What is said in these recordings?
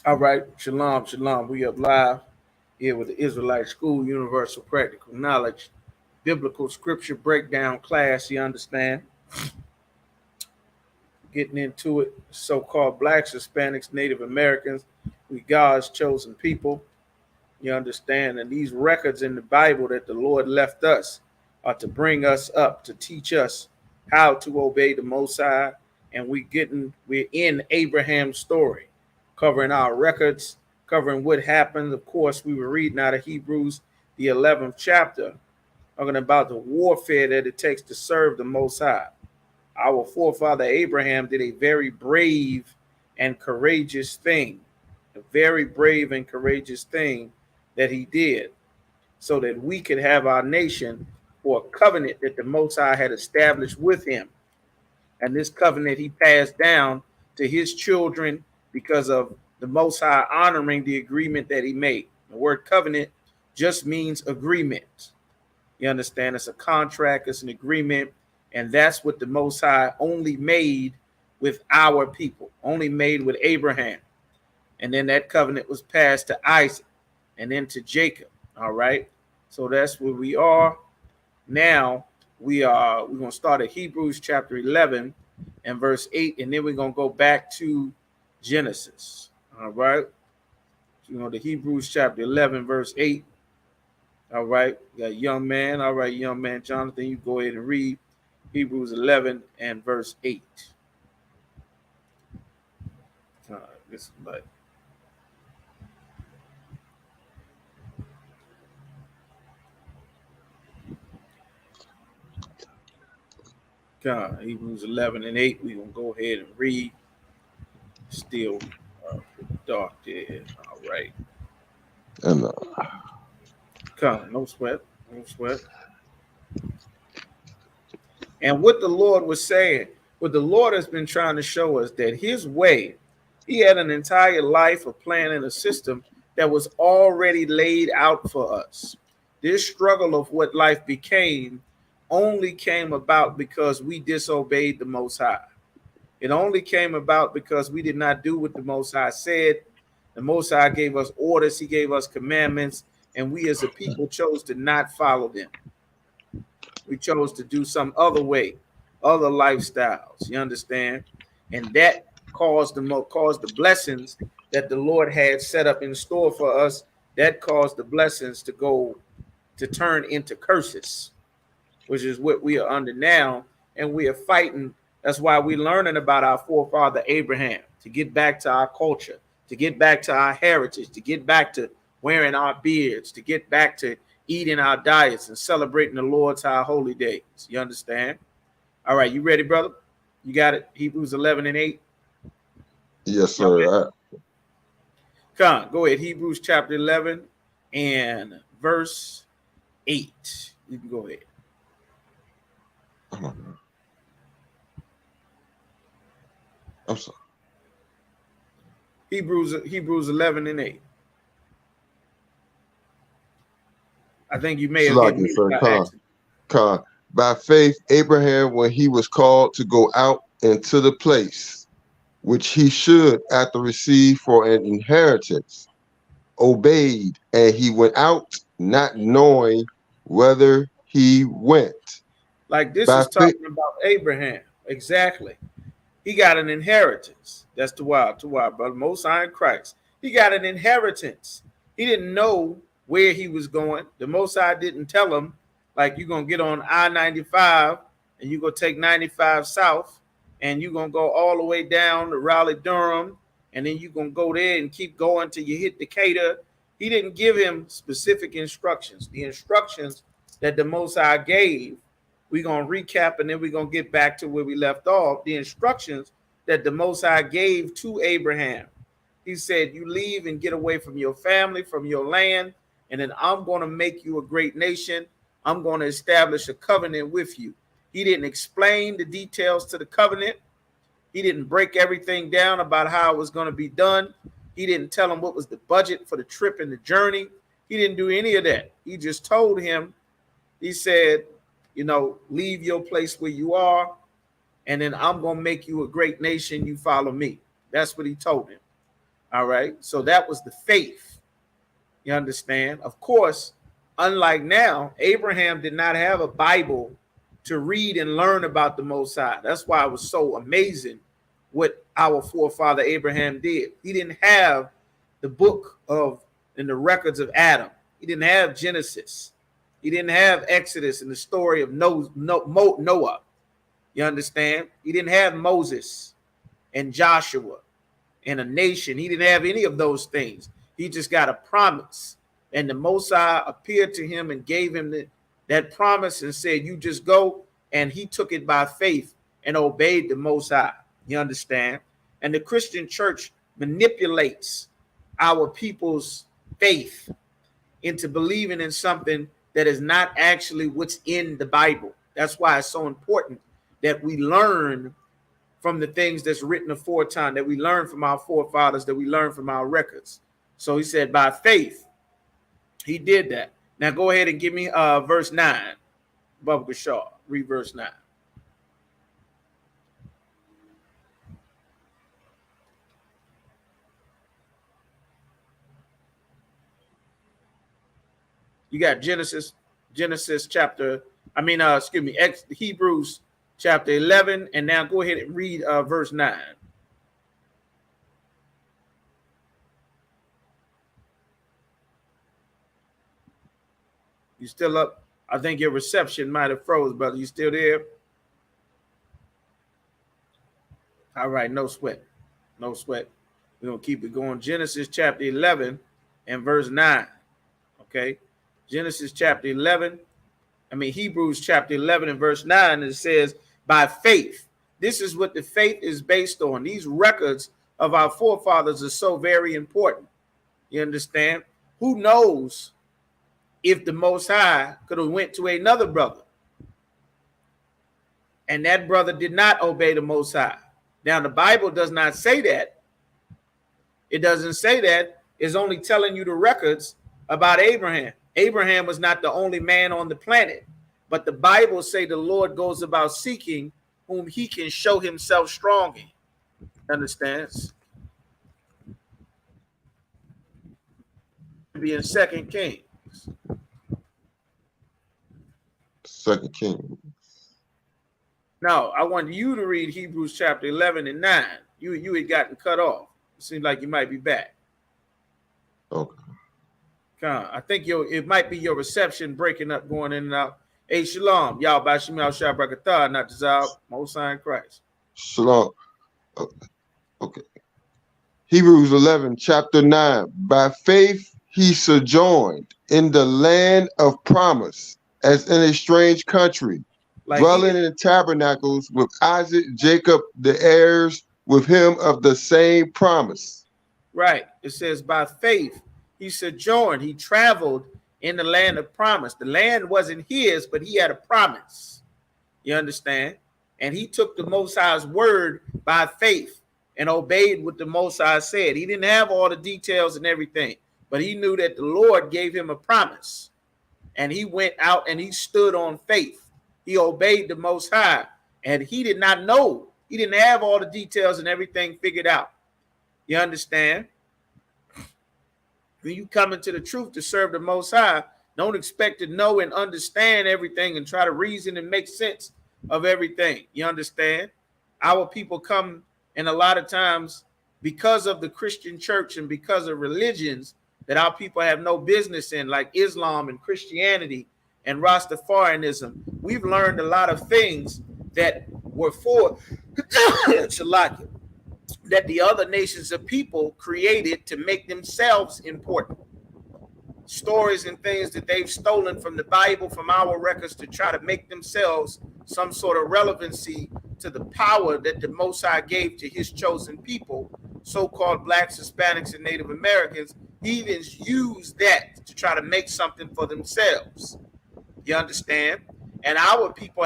All right, shalom, shalom. We up live here with the Israelite School Universal Practical Knowledge Biblical Scripture Breakdown class. You understand? Getting into it. So-called blacks, Hispanics, Native Americans, we God's chosen people. You understand? And these records in the Bible that the Lord left us are to bring us up, to teach us how to obey the Most High. And we're in Abraham's story, covering our records, covering what happened. Of course, we were reading out of Hebrews, the 11th chapter, talking about the warfare that it takes to serve the Most High. Our forefather Abraham did a very brave and courageous thing, a very brave and courageous thing that he did, so that we could have our nation for a covenant that the Most High had established with him. And this covenant he passed down to his children because of the Most High honoring the agreement that he made. The word covenant just means agreement. You understand? It's a contract, it's an agreement, and that's what the Most High only made with our people, only made with Abraham. And then that covenant was passed to Isaac and then to Jacob. All right. So that's where we are. Now we're going to start at Hebrews chapter 11 and verse 8, and then we're going to go back to Genesis. All right. The Hebrews chapter 11, verse 8. All right. You got young man. All right, young man Jonathan, you go ahead and read Hebrews 11 and verse 8. This is like God, Hebrews 11 and 8. We're going to go ahead and read. Still dark there. All right. And Come, no sweat. No sweat. And what the Lord was saying, what the Lord has been trying to show us, that his way, he had an entire life, a plan, and a system that was already laid out for us. This struggle of what life became only came about because we disobeyed the Most High. It only came about because we did not do what the Most High said. The Most High gave us orders, he gave us commandments, and we as a people chose to not follow them. We chose to do some other way, other lifestyles. You understand? And that caused the blessings that the Lord had set up in store for us. That caused the blessings to turn into curses, which is what we are under now, and we are fighting. That's why we're learning about our forefather Abraham, to get back to our culture, to get back to our heritage, to get back to wearing our beards, to get back to eating our diets and celebrating the Lord's high holy days. You understand? All right, you ready, brother? You got it? Hebrews 11 and 8. yes, sir. Come on, go ahead. Hebrews chapter 11 and verse 8. You can go ahead. I'm sorry. Hebrews 11 and 8. I think you may have hit me by accident. By faith, Abraham, when he was called to go out into the place which he should after receive for an inheritance, obeyed, and he went out, not knowing whither he went. Like this By is faith, talking about Abraham. Exactly. He got an inheritance. That's the wild, brother. Most High in Christ. He got an inheritance. He didn't know where he was going. The Most High didn't tell him, like, you're going to get on I-95 and you're going to take 95 south and you're going to go all the way down to Raleigh, Durham, and then you're going to go there and keep going till you hit Decatur. He didn't give him specific instructions. The instructions that the Most High gave, we're going to recap and then we're going to get back to where we left off. The instructions that the Most High gave to Abraham. He said, you leave and get away from your family, from your land, and then I'm going to make you a great nation. I'm going to establish a covenant with you. He didn't explain the details to the covenant. He didn't break everything down about how it was going to be done. He didn't tell him what was the budget for the trip and the journey. He didn't do any of that. He just told him, he said, leave your place where you are, and then I'm going to make you a great nation. You follow me. That's what he told him. All right. So that was the faith. You understand? Of course, unlike now, Abraham did not have a Bible to read and learn about the Most High. That's why it was so amazing what our forefather Abraham did. He didn't have the book of and the records of Adam. He didn't have Genesis. He didn't have Exodus and the story of Noah. You understand? He didn't have Moses and Joshua and a nation. He didn't have any of those things. He just got a promise. And the Most High appeared to him and gave him that promise and said, you just go. And he took it by faith and obeyed the Most High. You understand? And the Christian church manipulates our people's faith into believing in something that is not actually what's in the Bible. That's why it's so important that we learn from the things that's written aforetime, that we learn from our forefathers, that we learn from our records. So he said, by faith, he did that. Now go ahead and give me verse 9. Bubba Shaw, read verse 9. You got Hebrews chapter 11, and now go ahead and read verse 9. You still up? I think your reception might have froze, brother. You still there? All right, no sweat. No sweat. We're going to keep it going. Genesis chapter 11 and verse 9. Okay. Hebrews chapter 11 and verse 9, it says, by faith. This is what the faith is based on. These records of our forefathers are so very important. You understand? Who knows if the Most High could have went to another brother and that brother did not obey the Most High. Now, the Bible does not say that. It doesn't say that. It's only telling you the records about Abraham. Abraham was not the only man on the planet, but the Bible say the Lord goes about seeking whom he can show himself strong in. Understands? Be in 2 Kings. 2 Kings. No, I want you to read Hebrews chapter 11 and 9. You had gotten cut off. It seems like you might be back. Okay. I think it might be your reception breaking up, going in and out. Hey, shalom. Y'all by Shemal Shabrakatah, not Tazal, Most High in Christ. Shalom. Okay. Hebrews 11, chapter 9. By faith he sojourned in the land of promise, as in a strange country, dwelling in tabernacles with Isaac, Jacob, the heirs with him of the same promise. Right. It says by faith he sojourned. He traveled in the land of promise. The land wasn't his, but he had a promise. You understand? And he took the Most High's word by faith and obeyed what the Most High said. He didn't have all the details and everything, but he knew that the Lord gave him a promise. And he went out and he stood on faith. He obeyed the Most High, and he did not know. He didn't have all the details and everything figured out. You understand? When you come into the truth to serve the Most High, don't expect to know and understand everything and try to reason and make sense of everything. You understand? Our people come, and a lot of times, because of the Christian church and because of religions that our people have no business in, like Islam and Christianity and Rastafarianism, we've learned a lot of things that were for Shalaki, that the other nations of people created to make themselves important. Stories and things that they've stolen from the Bible, from our records, to try to make themselves some sort of relevancy to the power that the Most High gave to his chosen people, so-called blacks, Hispanics, and Native Americans. Heathens use that to try to make something for themselves. You understand? And our people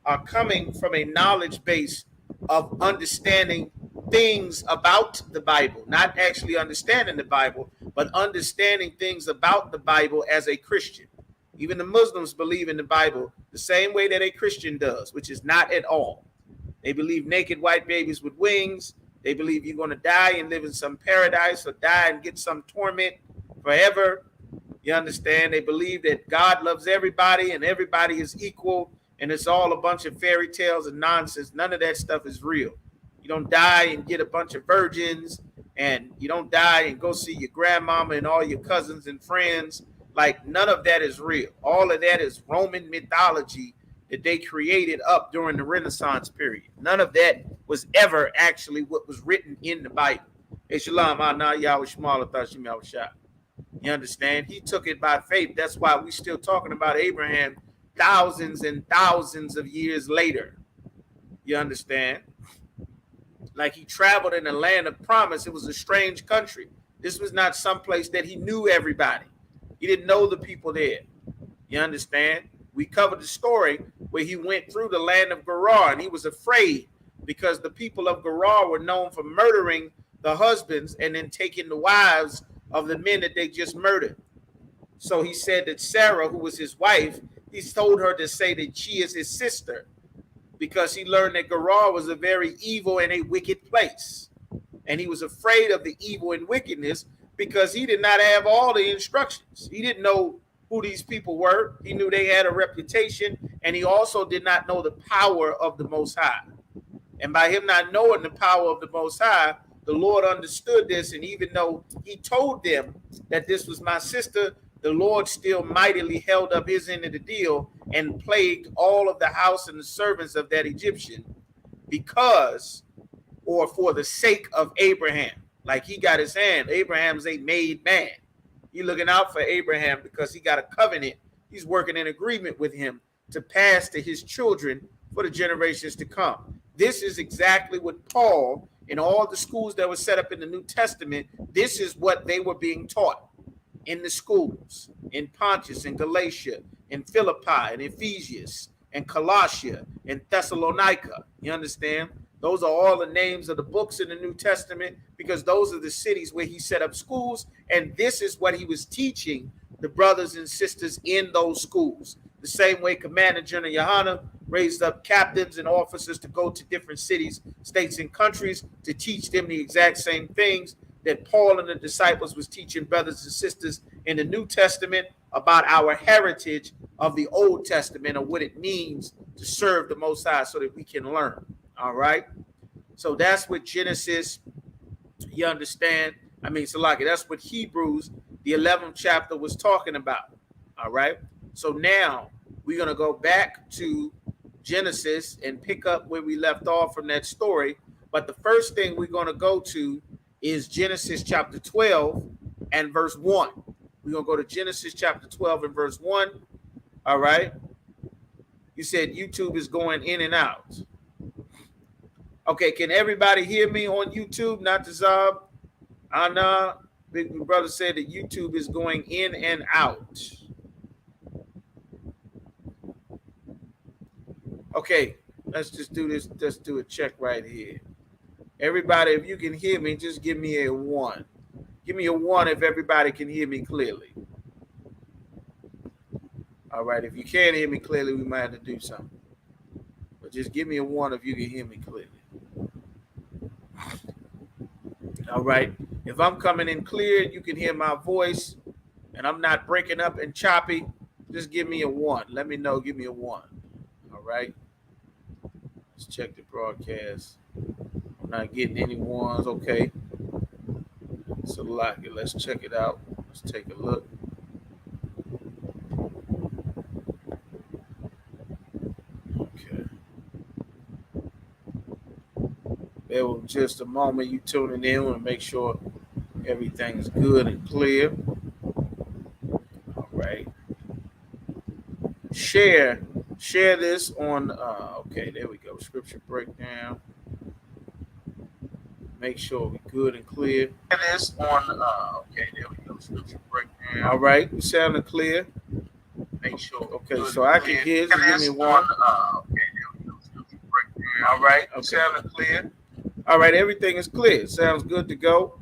are coming from a knowledge base of understanding things about the Bible, not actually understanding the Bible, but understanding things about the Bible as a Christian. Even the Muslims believe in the Bible the same way that a Christian does, which is not at all. They believe naked white babies with wings. They believe you're going to die and live in some paradise or die and get some torment forever. You understand? They believe that God loves everybody and everybody is equal, and it's all a bunch of fairy tales and nonsense. None of that stuff is real. You don't die and get a bunch of virgins, and you don't die and go see your grandmama and all your cousins and friends. Like, none of that is real. All of that is Roman mythology that they created up during the Renaissance period. None of that was ever actually what was written in the Bible. Hey, Shalom, Yahweh Shemala, Thashim Yahushua. You understand? He took it by faith. That's why we're still talking about Abraham thousands and thousands of years later. You understand? Like, he traveled in the land of promise. It was a strange country. This was not someplace that he knew everybody. He didn't know the people there. You understand? We covered the story where he went through the land of Gerar, and he was afraid because the people of Gerar were known for murdering the husbands and then taking the wives of the men that they just murdered. So he said that Sarah, who was his wife, he told her to say that she is his sister, because he learned that Gerar was a very evil and a wicked place. And he was afraid of the evil and wickedness because he did not have all the instructions. He didn't know who these people were. He knew they had a reputation, and he also did not know the power of the Most High. And by him not knowing the power of the Most High, the Lord understood this, and even though he told them that this was my sister, the Lord still mightily held up his end of the deal and plagued all of the house and the servants of that Egyptian because, or for the sake of Abraham. Like, he got his hand. Abraham's a made man. He's looking out for Abraham because he got a covenant. He's working in agreement with him to pass to his children for the generations to come. This is exactly what Paul and all the schools that were set up in the New Testament, this is what they were being taught in the schools, in Pontus and Galatia, in Philippi and Ephesus and Colossia and Thessalonica. You understand? Those are all the names of the books in the New Testament because those are the cities where he set up schools, and this is what he was teaching the brothers and sisters in those schools. The same way Commander General Yohana raised up captains and officers to go to different cities, states, and countries to teach them the exact same things that Paul and the disciples was teaching brothers and sisters in the New Testament about our heritage of the Old Testament and what it means to serve the Most High so that we can learn. All right. So that's what Genesis, you understand? I mean, Salaki, that's what Hebrews, the 11th chapter, was talking about. All right. So now we're going to go back to Genesis and pick up where we left off from that story. But the first thing we're going to go to is Genesis chapter 12 and verse 1. We're going to go to Genesis chapter 12 and verse 1. All right. You said YouTube is going in and out. Okay, can everybody hear me on YouTube? Not the Zab. Anna, big brother said that YouTube is going in and out. Okay, let's just do this. Let's do a check right here. Everybody, if you can hear me, just give me a 1. Give me a 1 if everybody can hear me clearly. All right, if you can't hear me clearly, we might have to do something. But just give me a 1 if you can hear me clearly. All right. If I'm coming in clear, you can hear my voice, and I'm not breaking up and choppy, just give me a 1. Let me know. Give me a 1. All right. Let's check the broadcast. I'm not getting any 1s. Okay. So like it. Let's check it out. Let's take a look. Okay. There was just a moment you tuning in and make sure everything's good and clear. All right. Share this on okay, there we go. Scripture breakdown. Make sure we're good and clear. Share this on okay, there we go. Scripture breakdown. All right, we sounding clear. Make sure. Okay, so I can hear. So give me 1. Okay, there we go. Scripture breakdown. All right, okay. Sounding clear. All right, everything is clear. Sounds good to go.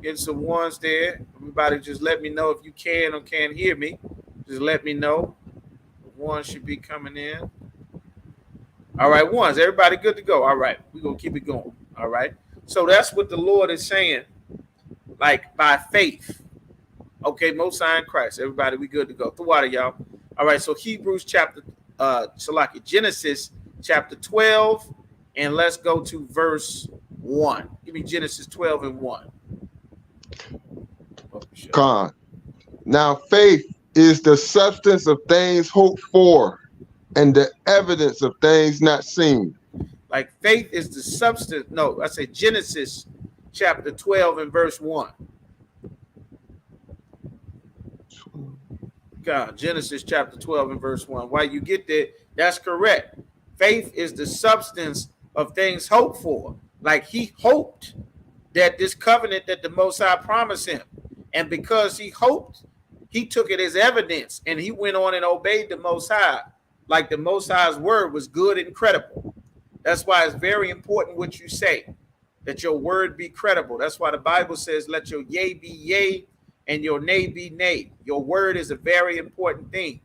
Get some 1s there. Everybody just let me know if you can or can't hear me. Just let me know. 1 should be coming in. All right, 1s. Everybody good to go. All right, we're going to keep it going. All right. So that's what the Lord is saying, like by faith. Okay, Most High in Christ. Everybody, we good to go. The water, y'all. All right, so Hebrews chapter, Genesis chapter 12, and let's go to verse 1. Give me Genesis 12 and 1. Oh, Con. Now faith is the substance of things hoped for and the evidence of things not seen. Like faith is the substance. No, I say Genesis chapter 12 and verse 1. God, Genesis chapter 12 and verse 1. While you get there, that's correct. Faith is the substance of things hoped for. Like he hoped that this covenant that the Most High promised him. And because he hoped, he took it as evidence and he went on and obeyed the Most High. Like the Most High's word was good and credible. That's why it's very important what you say, that your word be credible. That's why the Bible says, let your yea be yea and your nay be nay. Your word is a very important thing,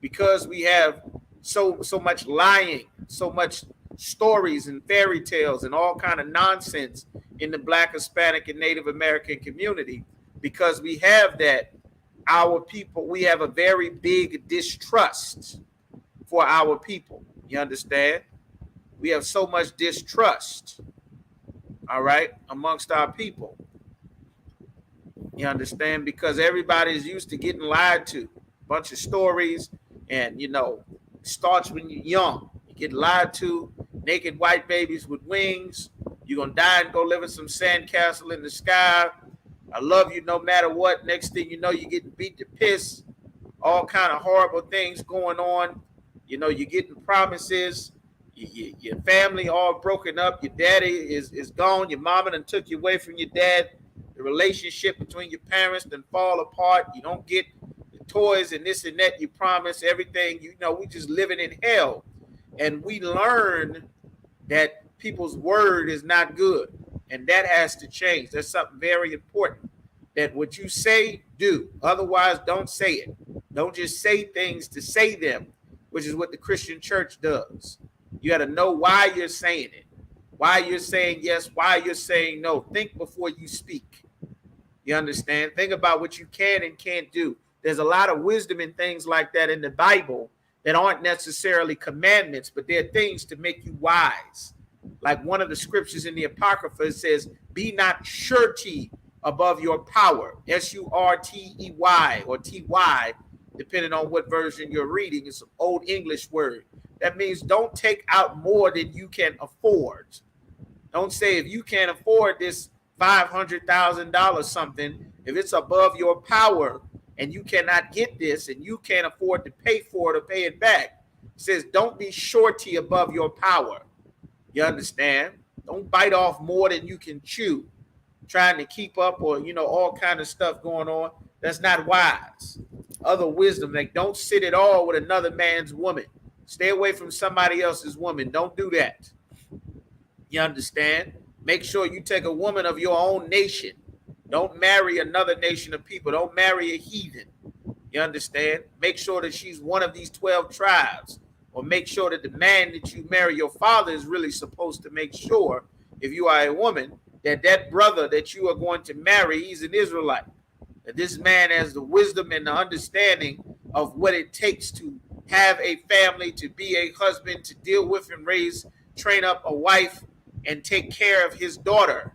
because we have so much lying, so much stories and fairy tales and all kind of nonsense in the Black, Hispanic, and Native American community. Because we have that, our people, we have a very big distrust for our people. You understand? We have so much distrust, all right, amongst our people. You understand? Because everybody's used to getting lied to. A bunch of stories, and starts when you're young. You get lied to, naked white babies with wings. You're gonna die and go live in some sandcastle in the sky. I love you no matter what. Next thing you know, you're getting beat to piss. All kind of horrible things going on. You're getting promises. Your family all broken up. Your daddy is gone. Your mama done took you away from your dad. The relationship between your parents then fall apart. You don't get the toys and this and that you promise. Everything, we just living in hell. And we learn that people's word is not good. And that has to change. That's something very important. That what you say, do. Otherwise, don't say it. Don't just say things to say them, which is what the Christian church does. You got to know why you're saying it, why you're saying yes, why you're saying no. Think before you speak. You understand? Think about what you can and can't do. There's a lot of wisdom and things like that in the Bible that aren't necessarily commandments, but they're things to make you wise. Like one of the scriptures in the Apocrypha says, be not surety above your power, S-U-R-T-E-Y or T-Y, depending on what version you're reading. It's an old English word. That means don't take out more than you can afford. Don't say if you can't afford this $500,000 something, if it's above your power and you cannot get this and you can't afford to pay for it or pay it back. It says don't be surety above your power. You understand? Don't bite off more than you can chew, trying to keep up or, all kind of stuff going on. That's not wise. Other wisdom, like don't sit at all with another man's woman. Stay away from somebody else's woman. Don't do that. You understand? Make sure you take a woman of your own nation. Don't marry another nation of people. Don't marry a heathen. You understand? Make sure that she's one of these 12 tribes. Or make sure that the man that you marry, your father is really supposed to make sure, if you are a woman, that brother that you are going to marry, he's an Israelite. That this man has the wisdom and the understanding of what it takes to have a family, to be a husband, to deal with and raise, train up a wife, and take care of his daughter.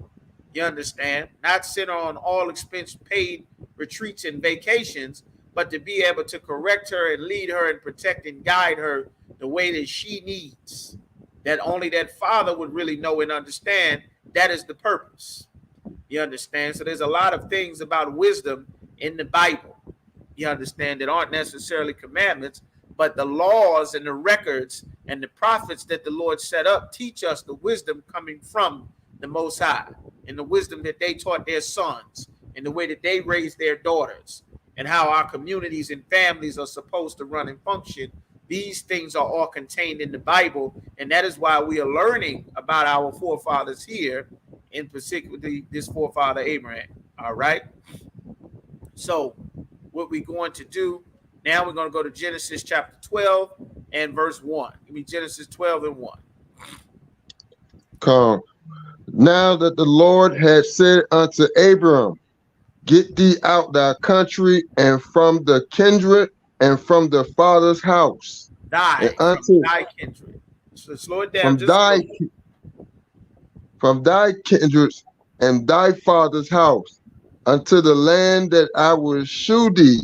You understand? Not sit on all expense paid retreats and vacations, but to be able to correct her and lead her and protect and guide her the way that she needs. That only that father would really know and understand. That is the purpose. You understand? So there's a lot of things about wisdom in the Bible. You understand, that aren't necessarily commandments, but the laws and the records and the prophets that the Lord set up teach us the wisdom coming from the Most High, and the wisdom that they taught their sons, and the way that they raised their daughters, and how our communities and families are supposed to run and function. These things are all contained in the Bible, and that is why we are learning about our forefathers here, in particular this forefather Abraham. All right. So what we're going to do now, we're going to go to Genesis chapter 12 and verse 1. Give me Genesis 12 and 1. Come. Now that the Lord had said unto Abram, get thee out thy country and from the kindred and from the father's house, and Die from unto thy kindred. So slow it down from just a thy little. from thy kindred and thy father's house, unto the land that I will shew thee.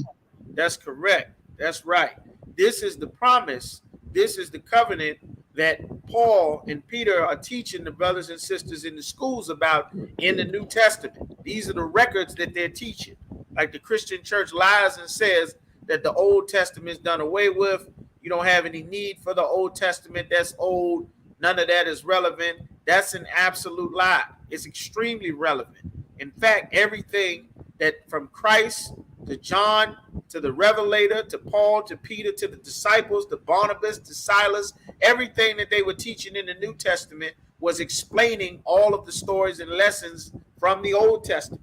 That's correct. That's right. This is the promise. This is the covenant that Paul and Peter are teaching the brothers and sisters in the schools about in the New Testament. These are the records that they're teaching. Like the Christian church lies and says that the Old Testament is done away with. You don't have any need for the Old Testament. That's old. None of that is relevant. That's an absolute lie. It's extremely relevant. In fact, everything that from Christ to John to the Revelator to Paul to Peter to the disciples to Barnabas to Silas, everything that they were teaching in the New Testament was explaining all of the stories and lessons from the Old Testament.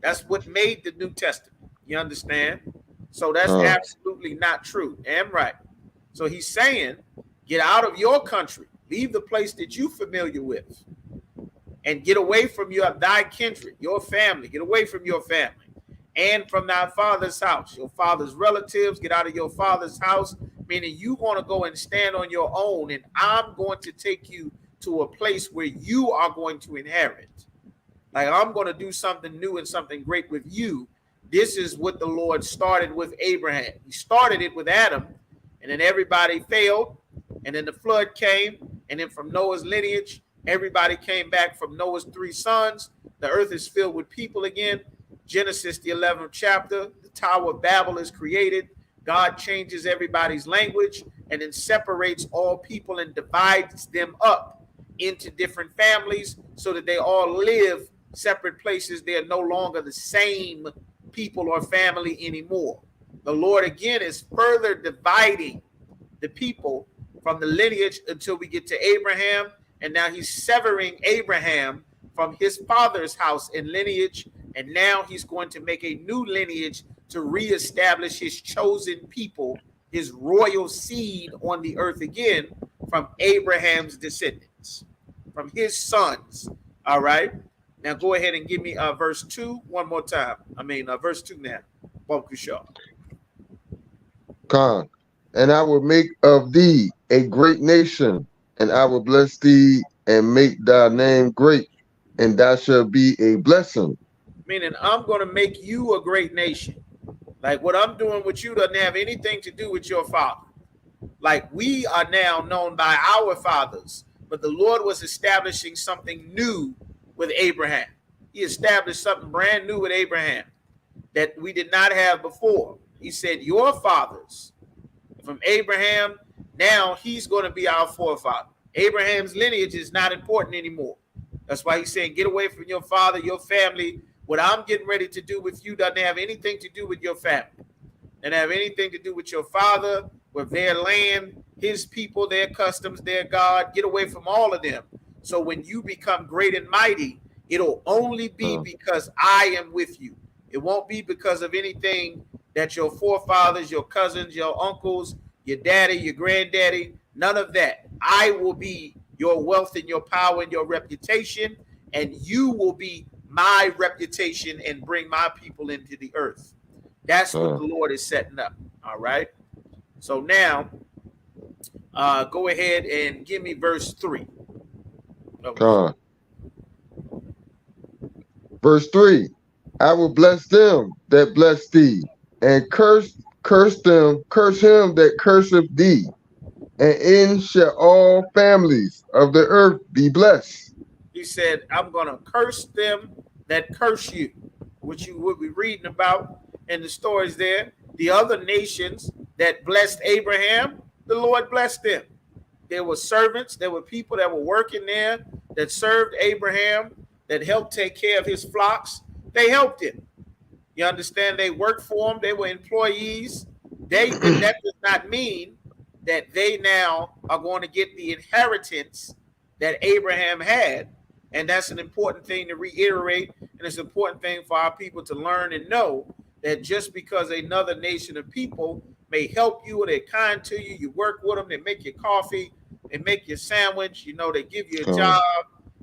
That's what made the New Testament. You understand? So that's Uh, absolutely not true. Am right. So he's saying, get out of your country, leave the place that you're familiar with, and get away from your thy kindred, your family. Get away from your family and from thy father's house, your father's relatives. Get out of your father's house, meaning you want to go and stand on your own, and I'm going to take you to a place where you are going to inherit. Like I'm going to do something new and something great with you. This is what the Lord started with Abraham. He started it with Adam, and then everybody failed, and then the flood came, and then from Noah's lineage, everybody came back from Noah's 3 sons. The earth is filled with people again. Genesis, the 11th chapter, the Tower of Babel is created. God changes everybody's language and then separates all people and divides them up into different families so that they all live separate places. They are no longer the same people or family anymore. The Lord again is further dividing the people from the lineage until we get to Abraham. And now he's severing Abraham from his father's house and lineage. And now he's going to make a new lineage to reestablish his chosen people, his royal seed on the earth again from Abraham's descendants, from his sons. All right. Now go ahead and give me verse 2 one more time. Verse 2 now. Khan, and I will make of thee a great nation, and I will bless thee and make thy name great, and thou shalt be a blessing. Meaning, I'm going to make you a great nation. Like what I'm doing with you doesn't have anything to do with your father. Like we are now known by our fathers, but the Lord was establishing something new with Abraham. He established something brand new with Abraham that we did not have before. He said, your fathers, from Abraham, now he's going to be our forefather. Abraham's lineage is not important anymore. That's why he's saying, get away from your father, your family. What I'm getting ready to do with you doesn't have anything to do with your family. Doesn't have anything to do with your father, with their land, his people, their customs, their God. Get away from all of them. So when you become great and mighty, it'll only be because I am with you. It won't be because of anything that your forefathers, your cousins, your uncles, your daddy, your granddaddy, none of that. I will be your wealth and your power and your reputation, and you will be my reputation and bring my people into the earth. That's what the Lord is setting up. All right. So now, go ahead and give me verse 3. Khan. Verse 3, I will bless them that bless thee, and curse him that curseth thee, and in shall all families of the earth be blessed. He said, I'm going to curse them that curse you, which you would be reading about in the stories there. The other nations that blessed Abraham, the Lord blessed them. There were servants, there were people that were working there that served Abraham, that helped take care of his flocks. They helped him. You understand? They worked for him. They were employees. That does not mean that they now are going to get the inheritance that Abraham had. And that's an important thing to reiterate. And it's an important thing for our people to learn and know that just because another nation of people may help you or they're kind to you, you work with them, they make your coffee, they make your sandwich, they give you a job.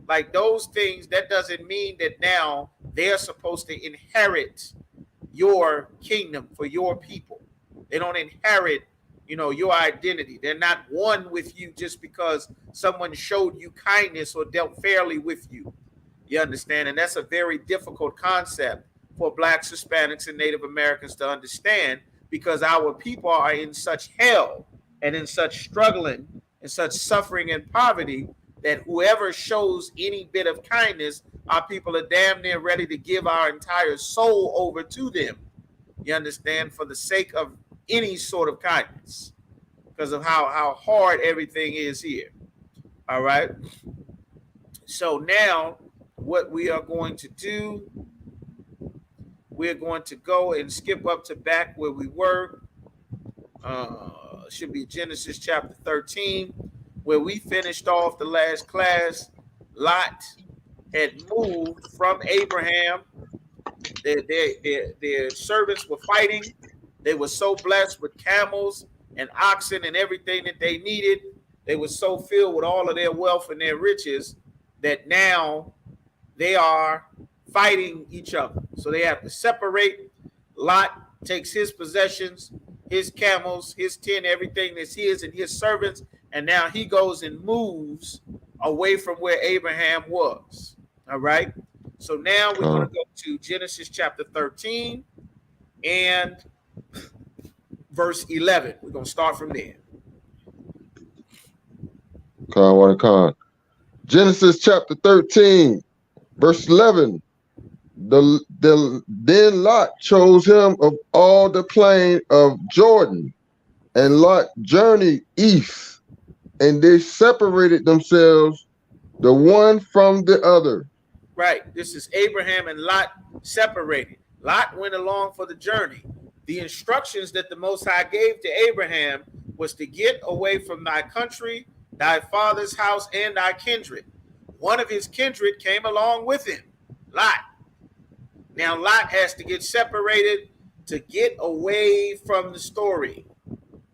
like those things, that doesn't mean that now they're supposed to inherit your kingdom for your people. They don't inherit, your identity. They're not one with you just because someone showed you kindness or dealt fairly with you. You understand? And that's a very difficult concept for blacks, Hispanics, and Native Americans to understand, because our people are in such hell and in such struggling and such suffering and poverty that whoever shows any bit of kindness, our people are damn near ready to give our entire soul over to them. You understand? For the sake of any sort of kindness, because of how hard everything is here. All right. So now what we are going to do, we're going to go and skip up to back where we were. Should be Genesis chapter 13, where we finished off the last class. Lot had moved from Abraham. Their servants were fighting. They were so blessed with camels and oxen and everything that they needed. They were so filled with all of their wealth and their riches that now they are fighting each other. So they have to separate. Lot takes his possessions, his camels, his tent, everything that's his, and his servants, and now he goes and moves away from where Abraham was. All right. So now we're going to go to Genesis chapter 13 and verse 11. We're going to start from there. Genesis chapter 13, verse 11. Then Lot chose him of all the plain of Jordan, and Lot journeyed east, and they separated themselves the one from the other. Right. This is Abraham and Lot separated. Lot went along for the journey. The instructions that the Most High gave to Abraham was to get away from thy country, thy father's house, and thy kindred. One of his kindred came along with him, Lot. Now Lot has to get separated to get away from the story,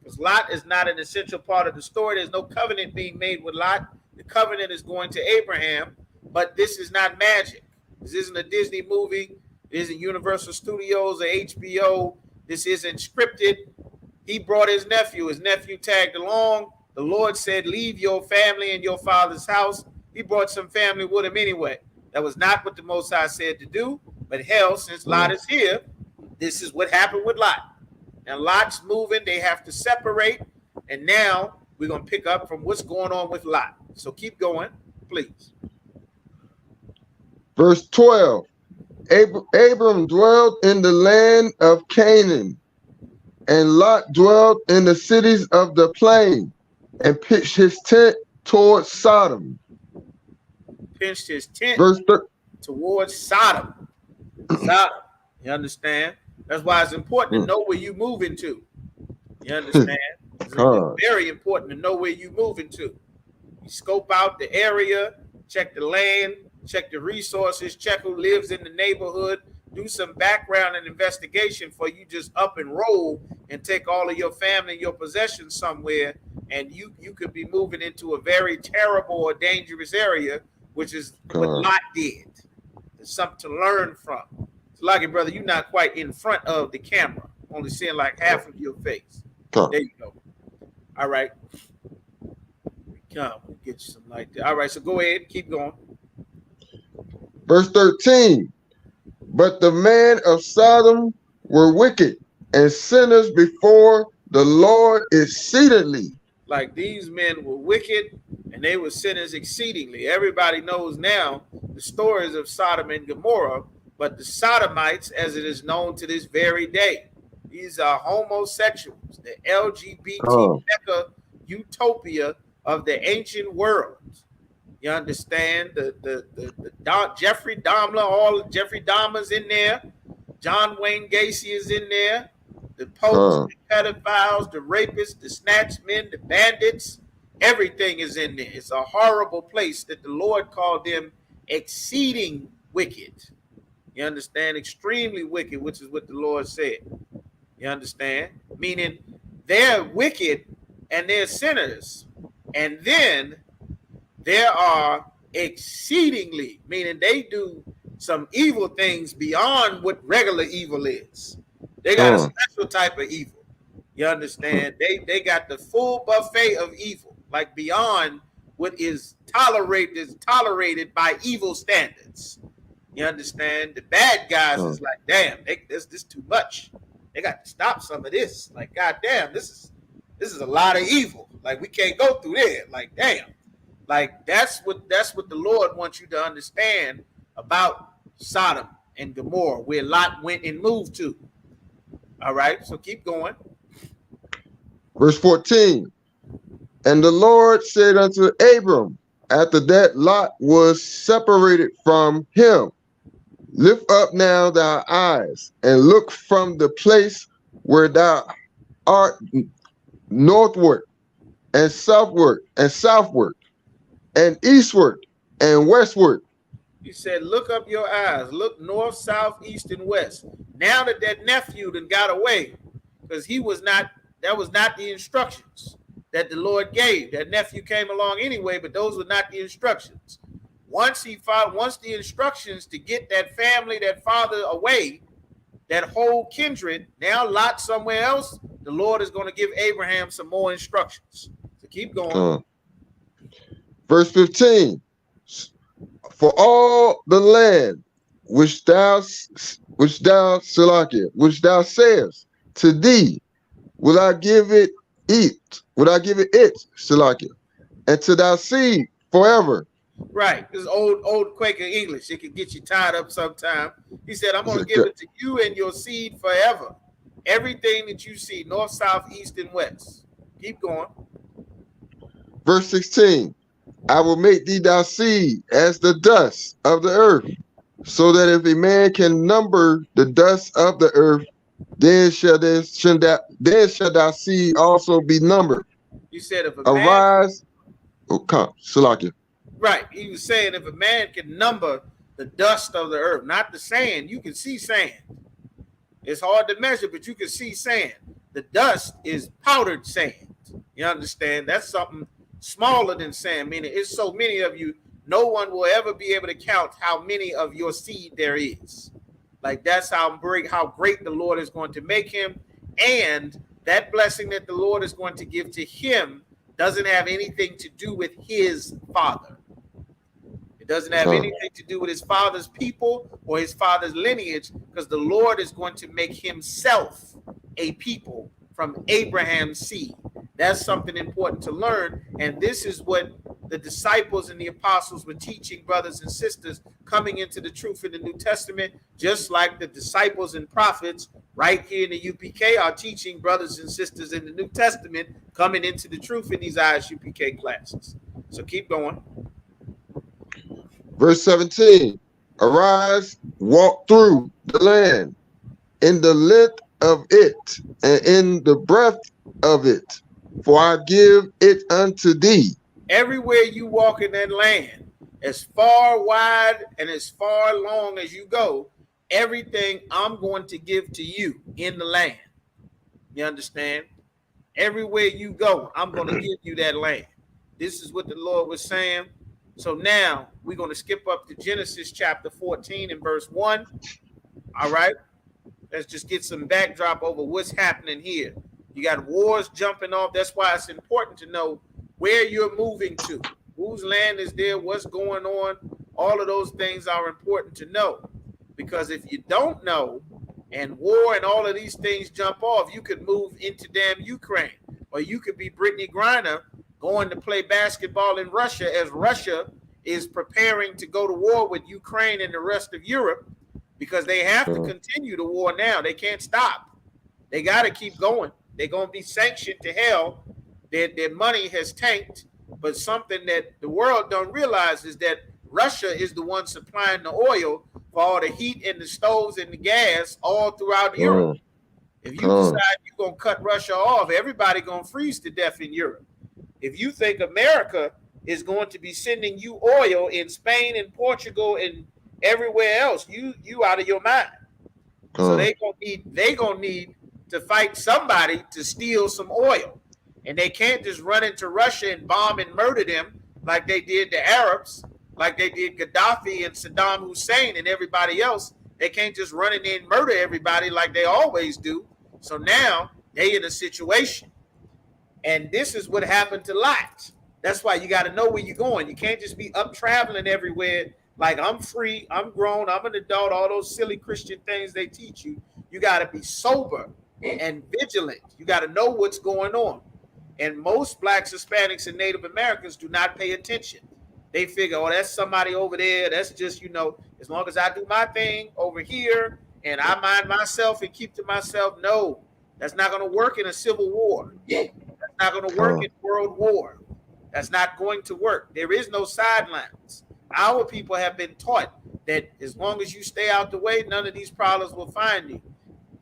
because Lot is not an essential part of the story. There's no covenant being made with Lot. The covenant is going to Abraham, but this is not magic. This isn't a Disney movie. It isn't Universal Studios or HBO. This isn't scripted. He brought his nephew. His nephew tagged along. The Lord said, leave your family and your father's house. He brought some family with him anyway. That was not what the Most High said to do. But hell, since Lot is here, this is what happened with Lot. Now Lot's moving. They have to separate. And now we're going to pick up from what's going on with Lot. So keep going, please. Verse 12. Abram dwelt in the land of Canaan, and Lot dwelt in the cities of the plain, and pitched his tent towards Sodom. Pitched his tent Verse towards Sodom. Sodom. You understand? That's why it's important to know where you're moving to. You understand? It's very important to know where you're moving to. You scope out the area, check the land, check the resources, check who lives in the neighborhood, do some background and investigation for you just up and roll and take all of your family and your possessions somewhere, and you could be moving into a very terrible or dangerous area, which is what Lot did. There's something to learn from. It's like, brother, you're not quite in front of the camera, only seeing like half of your face. There you go. All right. Come, we'll get you some light there. All right, so go ahead, keep going. Verse 13. But the men of Sodom were wicked and sinners before the Lord exceedingly. Like these men were wicked and they were sinners exceedingly. Everybody knows now the stories of Sodom and Gomorrah, but the Sodomites, as it is known to this very day, these are homosexuals, the LGBT mecca utopia of the ancient world. You understand? The Jeffrey Dahmer, all Jeffrey Dahmer's in there. John Wayne Gacy is in there. The popes, the pedophiles, the rapists, the snatchmen, the bandits, everything is in there. It's a horrible place that the Lord called them exceeding wicked. You understand? Extremely wicked, which is what the Lord said. You understand? Meaning they're wicked and they're sinners. And then there are exceedingly, meaning they do some evil things beyond what regular evil is. They got a special type of evil. You understand? They got the full buffet of evil, like beyond what is tolerated by evil standards. You understand? The bad guys is like, damn, this too much. They got to stop some of this. Like, goddamn, this is a lot of evil. Like, we can't go through there. Like, damn. Like, that's what the Lord wants you to understand about Sodom and Gomorrah, where Lot went and moved to. All right, so keep going. Verse 14. And the Lord said unto Abram, after that Lot was separated from him, lift up now thy eyes and look from the place where thou art northward and southward and eastward and westward. He said, look up your eyes, look north, south, east, and west. Now that nephew done got away, because that was not the instructions that the Lord gave. That nephew came along anyway, but those were not the instructions. Once the instructions to get that family, that father away, that whole kindred, now Lot somewhere else, the Lord is going to give Abraham some more instructions. So keep going. Verse 15. For all the land which thou sayest to thee, will I give it, Salakia, and to thy seed forever. Right. This is old Quaker English. It can get you tied up sometime. He said, I'm going to give it to you and your seed forever. Everything that you see, north, south, east, and west. Keep going. Verse 16. I will make thee thy seed as the dust of the earth, so that if a man can number the dust of the earth, then shall thy seed also be numbered. You said if a arise, Salakia. Right. He was saying if a man can number the dust of the earth, not the sand, you can see sand. It's hard to measure, but you can see sand. The dust is powdered sand. You understand? That's something smaller than sand, meaning it's so many of you, no one will ever be able to count how many of your seed there is. Like, that's how great the Lord is going to make him. And that blessing that the Lord is going to give to him doesn't have anything to do with his father. It doesn't have anything to do with his father's people or his father's lineage, because the Lord is going to make himself a people from Abraham's seed. That's something important to learn. And this is what the disciples and the apostles were teaching brothers and sisters coming into the truth in the New Testament, just like the disciples and prophets right here in the UPK are teaching brothers and sisters in the New Testament coming into the truth in these ISUPK classes. So keep going. Verse 17. Arise, walk through the land in the length of it and in the breadth of it, for I give it unto thee. Everywhere you walk in that land, as far wide and as far long as you go, everything I'm going to give to you in the land. You understand? Everywhere you go, I'm going to give you that land. This is what the Lord was saying. So now we're going to skip up to Genesis chapter 14 and verse 1. All right. Let's just get some backdrop over what's happening here. You got wars jumping off. That's why it's important to know where you're moving to, whose land is there, what's going on. All of those things are important to know, because if you don't know and war and all of these things jump off, you could move into damn Ukraine, or you could be Brittany Griner going to play basketball in Russia as Russia is preparing to go to war with Ukraine and the rest of Europe, because they have to continue the war now. They can't stop. They got to keep going. They're going to be sanctioned to hell. Their money has tanked, but something that the world don't realize is that Russia is the one supplying the oil for all the heat and the stoves and the gas all throughout Europe. If you decide you're going to cut Russia off, everybody going to freeze to death in Europe. If you think America is going to be sending you oil in Spain and Portugal and everywhere else, you out of your mind. So they gonna need to fight somebody to steal some oil. And they can't just run into Russia and bomb and murder them like they did the Arabs. like they did Gaddafi and Saddam Hussein and everybody else. They can't just run in there and murder everybody like they always do. So now they in a situation. And this is what happened to Lot. That's why you got to know where you're going. You can't just be up traveling everywhere like I'm free, I'm grown, I'm an adult, all those silly Christian things they teach you. You got to be sober and vigilant. You got to know what's going on. And most blacks, Hispanics, and Native Americans do not pay attention. They figure, oh, that's somebody over there. That's just, as long as I do my thing over here and I mind myself and keep to myself. No, that's not going to work in a civil war. That's not going to work in world war. That's not going to work. There is no sidelines. Our people have been taught that as long as you stay out the way, none of these problems will find you.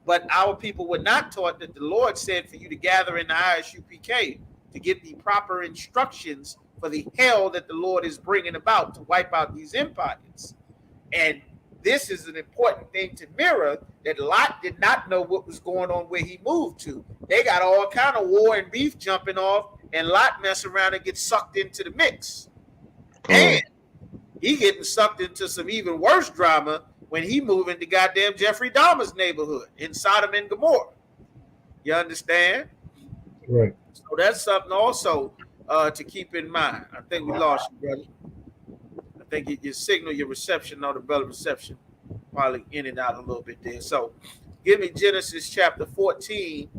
But our people were not taught that the Lord said for you to gather in the Isupk to get the proper instructions for the hell that the Lord is bringing about to wipe out these empires. And this is an important thing to mirror, that Lot did not know what was going on where he moved to. They got all kind of war and beef jumping off, and Lot mess around and get sucked into the mix. And he getting sucked into some even worse drama when he moved into goddamn Jeffrey Dahmer's neighborhood in Sodom and Gomorrah. You understand? Right. So that's something also to keep in mind. I think we lost you, brother. I think your signal, your reception, or the brother reception, probably in and out a little bit there. So give me Genesis chapter 14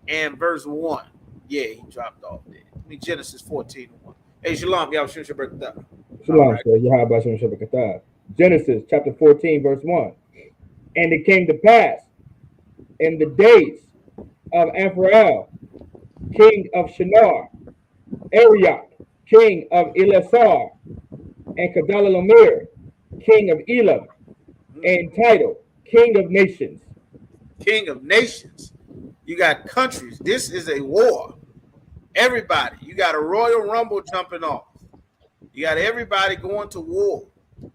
and verse 1. Yeah, he dropped off there. Give me Genesis 14 and 1. Hey, Shalom, y'all should break it down. Shalom, sir. Yahweh Shem Shabbat. Genesis chapter 14, verse 1. And it came to pass in the days of Amphrael, king of Shinar, Arioch, king of Elasar, and Kedorlaomer, king of Elam, and Title, king of nations. King of nations. You got countries. This is a war. Everybody. You got a Royal Rumble jumping off. You got everybody going to war.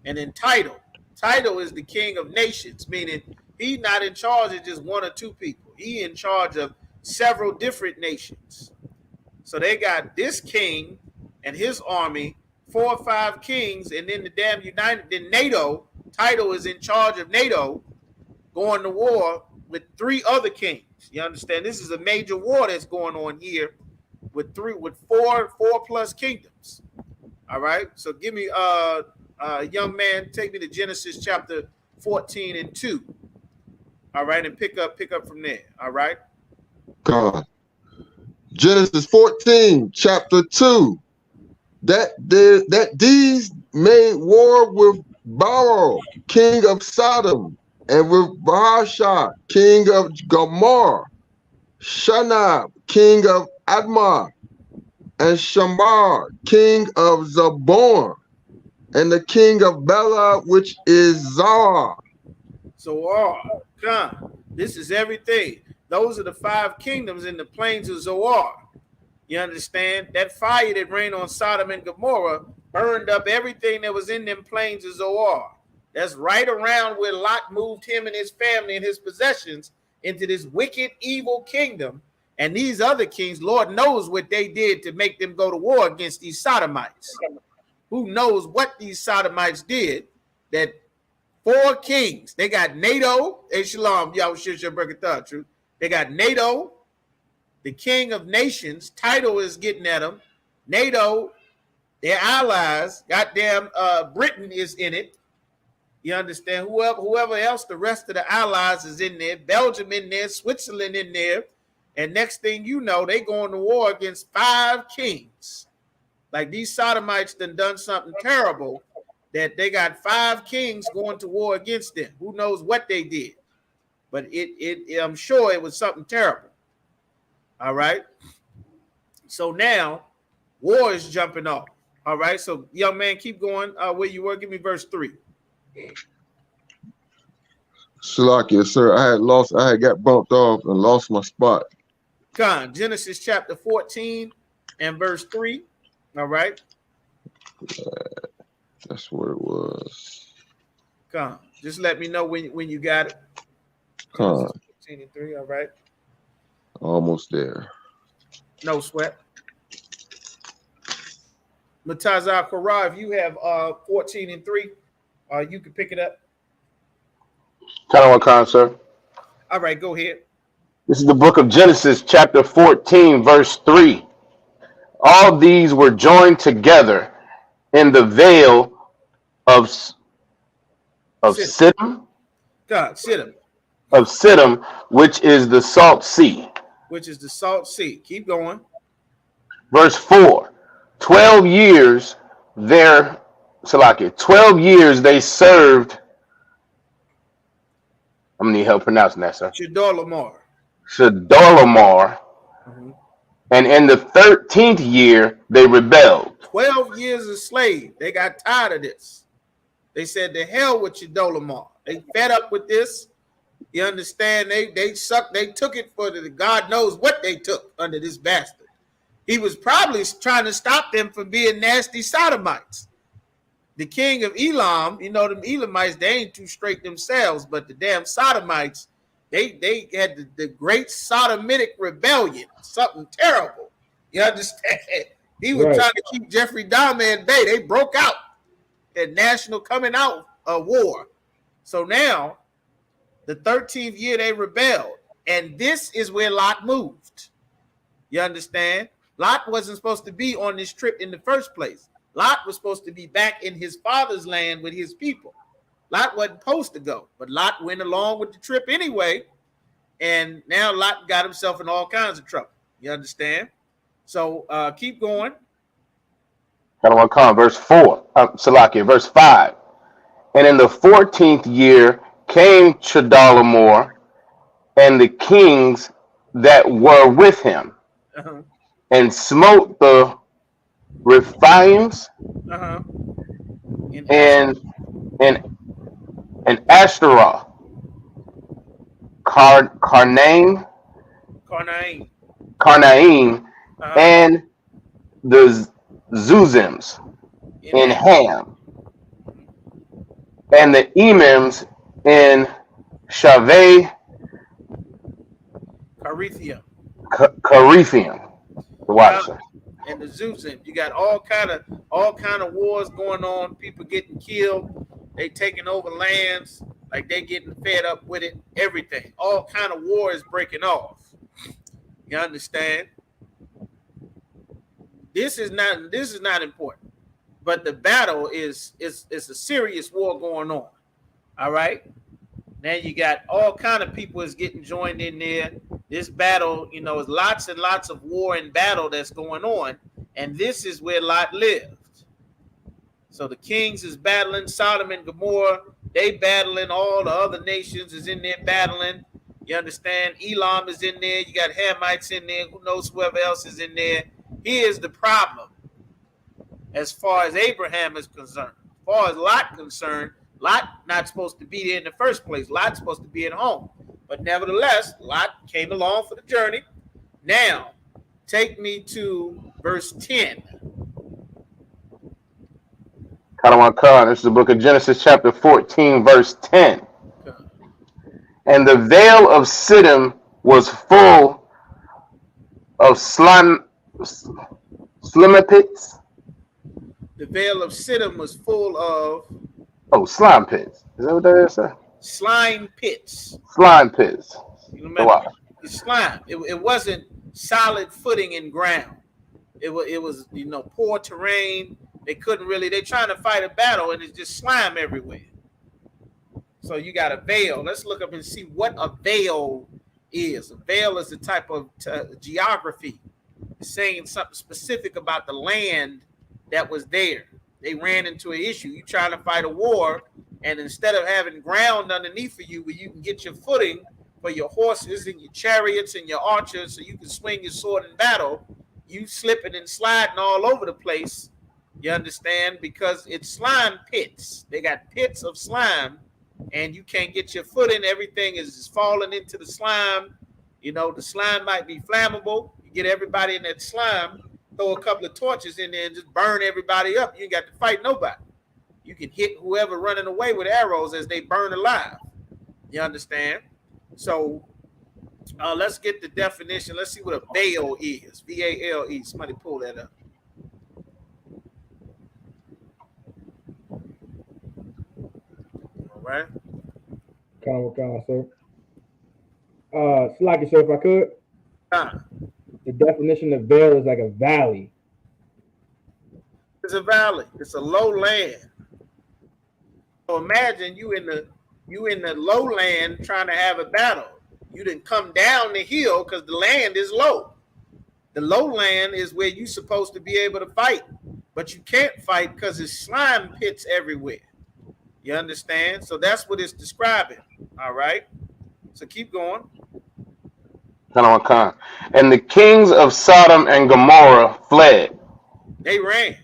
And then Title. Title is the king of nations, meaning he's not in charge of just one or two people. He in charge of several different nations. So they got this king and his army, 4 or 5 kings, and then the damn then NATO, Title is in charge of NATO, going to war with 3 other kings. You understand? This is a major war that's going on here with 4 plus kingdoms. All right. So give me young man, take me to Genesis chapter 14 and 2. All right, and pick up from there. All right. God. Genesis 14, chapter 2. That these made war with Baal, king of Sodom, and with Bahasha, king of Gomorrah, Shanab, king of Admah, and Shamar, king of Zabon, and the king of Bela, which is Zoar. Zoar. Come. This is everything. Those are the 5 kingdoms in the plains of Zoar. You understand? That fire that rained on Sodom and Gomorrah burned up everything that was in them plains of Zoar. That's right around where Lot moved him and his family and his possessions into this wicked, evil kingdom. And these other kings, Lord knows what they did to make them go to war against these Sodomites. Who knows what these Sodomites did? That 4 kings, they got NATO, Shalom, y'all should break it down, truth. They got NATO, the king of nations, Title is getting at them. NATO, their allies, goddamn Britain is in it. You understand? Whoever else, the rest of the allies is in there. Belgium in there, Switzerland in there. And next thing you know, they going to war against 5 kings. Like these Sodomites done something terrible that they got 5 kings going to war against them. Who knows what they did? But I'm sure it was something terrible. All right. So now war is jumping off. All right. So young man, keep going where you were. Give me verse 3. Salakia, sir. I had got bumped off and lost my spot. Con, Genesis chapter 14 and verse 3. All right. That's what it was. Con. Just let me know when you got it. Con. 14 and 3. All right. Almost there. No sweat. Matazah Korah, if you have 14:3, you can pick it up. Kind of one, sir. All right, go ahead. This is the book of Genesis, chapter 14, verse 3. All these were joined together in the vale of Sit. Siddim, God, sit him, which is the salt sea. which is the salt sea. Keep going. Verse 4. 12 years there, Salakia, 12 years they served. I'm going to need help pronouncing that, sir. Chedorlaomer. Chedorlaomer. Mm-hmm. And in the 13th year, they rebelled. 12 years a slave. They got tired of this. They said, "The hell with Chedorlaomer." They fed up with this. You understand? They sucked. They took it for the God knows what they took under this bastard. He was probably trying to stop them from being nasty sodomites. The king of Elam, you know, them Elamites, they ain't too straight themselves, but the damn sodomites, they had the great sodomitic rebellion, something terrible. You understand? He was Right. trying to keep Jeffrey Dahmer at bay. They broke out that national coming out war. So now, the 13th year they rebelled, and this is where Lot moved. You understand? Lot wasn't supposed to be on this trip in the first place. Lot was supposed to be back in his father's land with his people. Lot wasn't supposed to go, but Lot went along with the trip anyway, and now Lot got himself in all kinds of trouble. You understand? So keep going. Kind of one, verse 4. Salakia, verse 5. And in the 14th year came Chedorlaomer and the kings that were with him, Uh-huh. and smote the Rephaims Uh-huh. and Ashtaroth, Karnaim, Carnaim. Uh-huh. and the Zuzims in Ham, and the Emims in Shaveh Carithium. Carithium. The watch, sir. And the Zuzim. You got all kind of wars going on, people getting killed, they taking over lands, like they getting fed up with it, everything. All kind of war is breaking off. You understand? This is not important. But the battle is a serious war going on. All right? Now you got all kind of people is getting joined in there. This battle, you know, is lots and lots of war and battle that's going on. And this is where Lot lived. So the kings is battling Sodom and Gomorrah. They battling. All the other nations is in there battling. You understand? Elam is in there. You got Hamites in there. Who knows whoever else is in there. Here's the problem. As far as Abraham is concerned. As far as Lot concerned, Lot not supposed to be there in the first place. Lot's supposed to be at home. But nevertheless, Lot came along for the journey. Now, take me to verse 10. Khan. This is the book of Genesis, chapter 14, verse 10. And the vale of Siddim was full of slime pits. The vale of Siddim was full of slime pits. Is that what that is, sir? slime pits. Slime pits. You remember? The slime. It wasn't solid footing in ground. It was you know, poor terrain. They couldn't really. They're trying to fight a battle, and it's just slime everywhere. So you got a vale. Let's look up and see what a vale is. A vale is a type of geography. It's saying something specific about the land that was there. They ran into an issue. You trying to fight a war, and instead of having ground underneath of you where you can get your footing for your horses and your chariots and your archers so you can swing your sword in battle, you slipping and sliding all over the place. You understand? Because it's slime pits. They got pits of slime, and you can't get your foot in. Everything is just falling into the slime. You know, the slime might be flammable. You get everybody in that slime, throw a couple of torches in there and just burn everybody up. You ain't got to fight nobody. You can hit whoever running away with arrows as they burn alive. You understand? So let's get the definition. Let's see what a vale is. V-A-L-E. Somebody pull that up. All right. Sir. Slacky, sir, if I could. Nah, The definition of vale is like a valley. it's a valley. It's a low land. So imagine you in the lowland trying to have a battle. You didn't come down the hill because the land is low. The lowland is where you're supposed to be able to fight, but you can't fight because there's slime pits everywhere. You understand? So that's what it's describing. All right. So keep going. And the kings of Sodom and Gomorrah fled. They ran.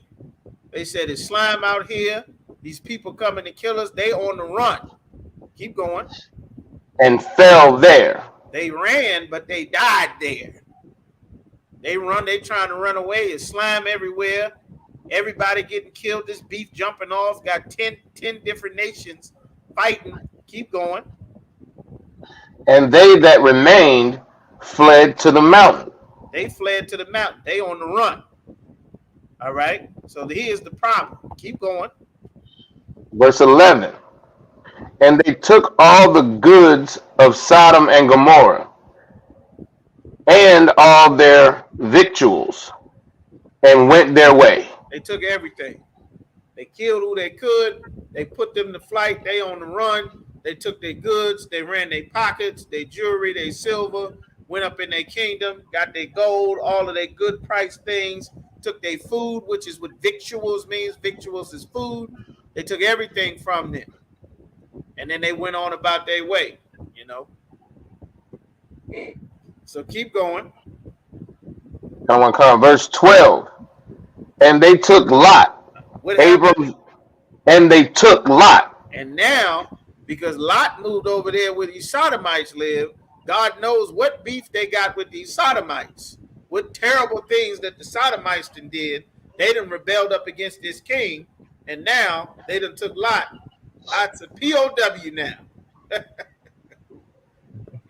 They said it's slime out here. These people coming to kill us. They on the run. Keep going. And fell there. They ran, but they died there. They run. They trying to run away. It's slime everywhere. Everybody getting killed. This beef jumping off. Got 10 different nations fighting. Keep going. And they that remained fled to the mountain. They fled to the mountain. They on the run. All right. So here's the problem. Keep going. Verse 11. And they took all the goods of Sodom and Gomorrah, and all their victuals, and went their way. They took everything. They killed who they could. They put them to flight. They on the run. They took their goods. They ran their pockets, their jewelry, their silver, went up in their kingdom, got their gold, all of their good price things, took their food, which is what victuals means. Victuals is food. They took everything from them. And then they went on about their way, you know. So keep going. Verse 12. And they took Lot. What happened? Abram, and they took Lot. And now, because Lot moved over there where these Sodomites live, God knows what beef they got with these Sodomites. What terrible things that the Sodomites did. They done rebelled up against this king, and now they done took Lot. Lot's a POW now.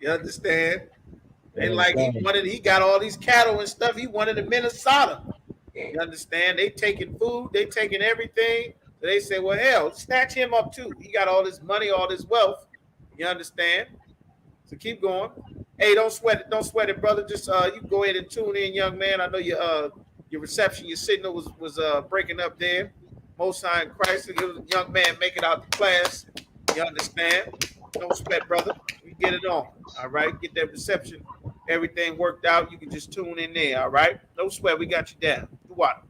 You understand? They like he got all these cattle and stuff. He wanted the men of Sodom. You understand? They taking food, they taking everything. So they say, well, hell, snatch him up too. He got all this money, all this wealth. You understand? So keep going. Hey, don't sweat it, brother. Just you go ahead and tune in, young man. I know your reception, your signal was breaking up there. Most High in Christ, young man, make it out the class. You understand? Don't sweat, brother. We get it on. All right, get that reception. Everything worked out. You can just tune in there. All right, no sweat. We got you down. What?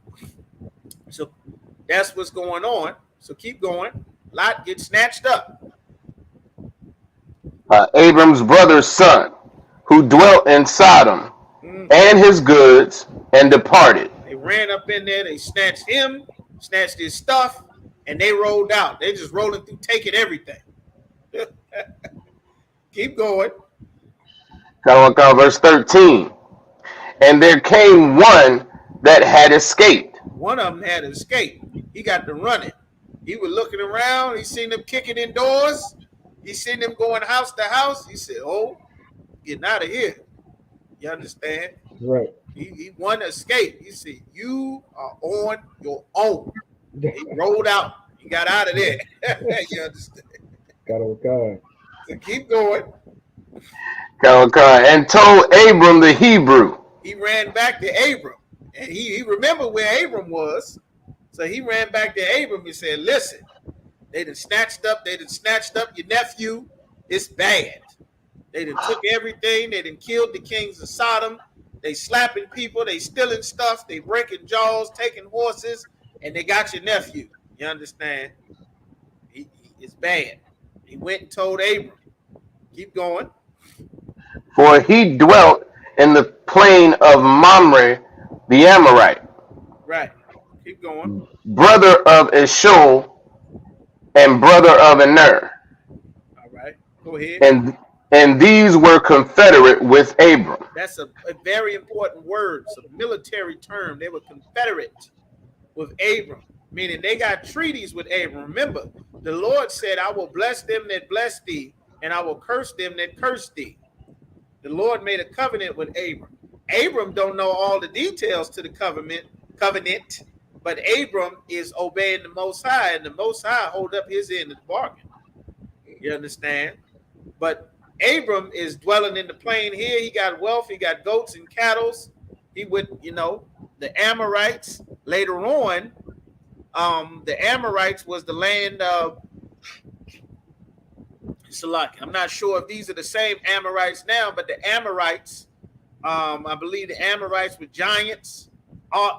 So that's what's going on. So keep going. Lot gets snatched up. Abram's brother's son, who dwelt in Sodom, and his goods, and departed. They ran up in there. They snatched him, snatched his stuff, and they rolled out. They just rolling through, taking everything. Keep going. Verse 13. And there came one that had escaped. One of them had escaped. He got to running. He was looking around. He seen them kicking in doors. He seen them going house to house. He said, oh, getting out of here. You understand? Right. He wanted to escape. He said, you are on your own. He rolled out. He got out of there. You understand? Got on God. So keep going. And told Abram the Hebrew. He ran back to Abram. And he remembered where Abram was. So he ran back to Abram and said, listen, they done snatched up your nephew. It's bad. They done took everything. They done killed the kings of Sodom. They slapping people. They stealing stuff. They breaking jaws, taking horses, and they got your nephew. You understand? It's bad. He went and told Abram. Keep going. For he dwelt in the plain of Mamre, the Amorite. Right. Keep going. Brother of Eshol and brother of Aner. All right. Go ahead. And these were confederate with Abram. That's a very important word. It's a military term. They were confederate with Abram, meaning they got treaties with Abram. Remember, the Lord said, I will bless them that bless thee, and I will curse them that curse thee. The Lord made a covenant with Abram. Abram don't know all the details to the covenant, but Abram is obeying the Most High, and the Most High hold up his end of the bargain. You understand? But Abram is dwelling in the plain here. He got wealth. He got goats and cattle. He would, the Amorites later on. The Amorites was the land of Salaki. I'm not sure if these are the same Amorites now, but the Amorites, I believe the Amorites were giants.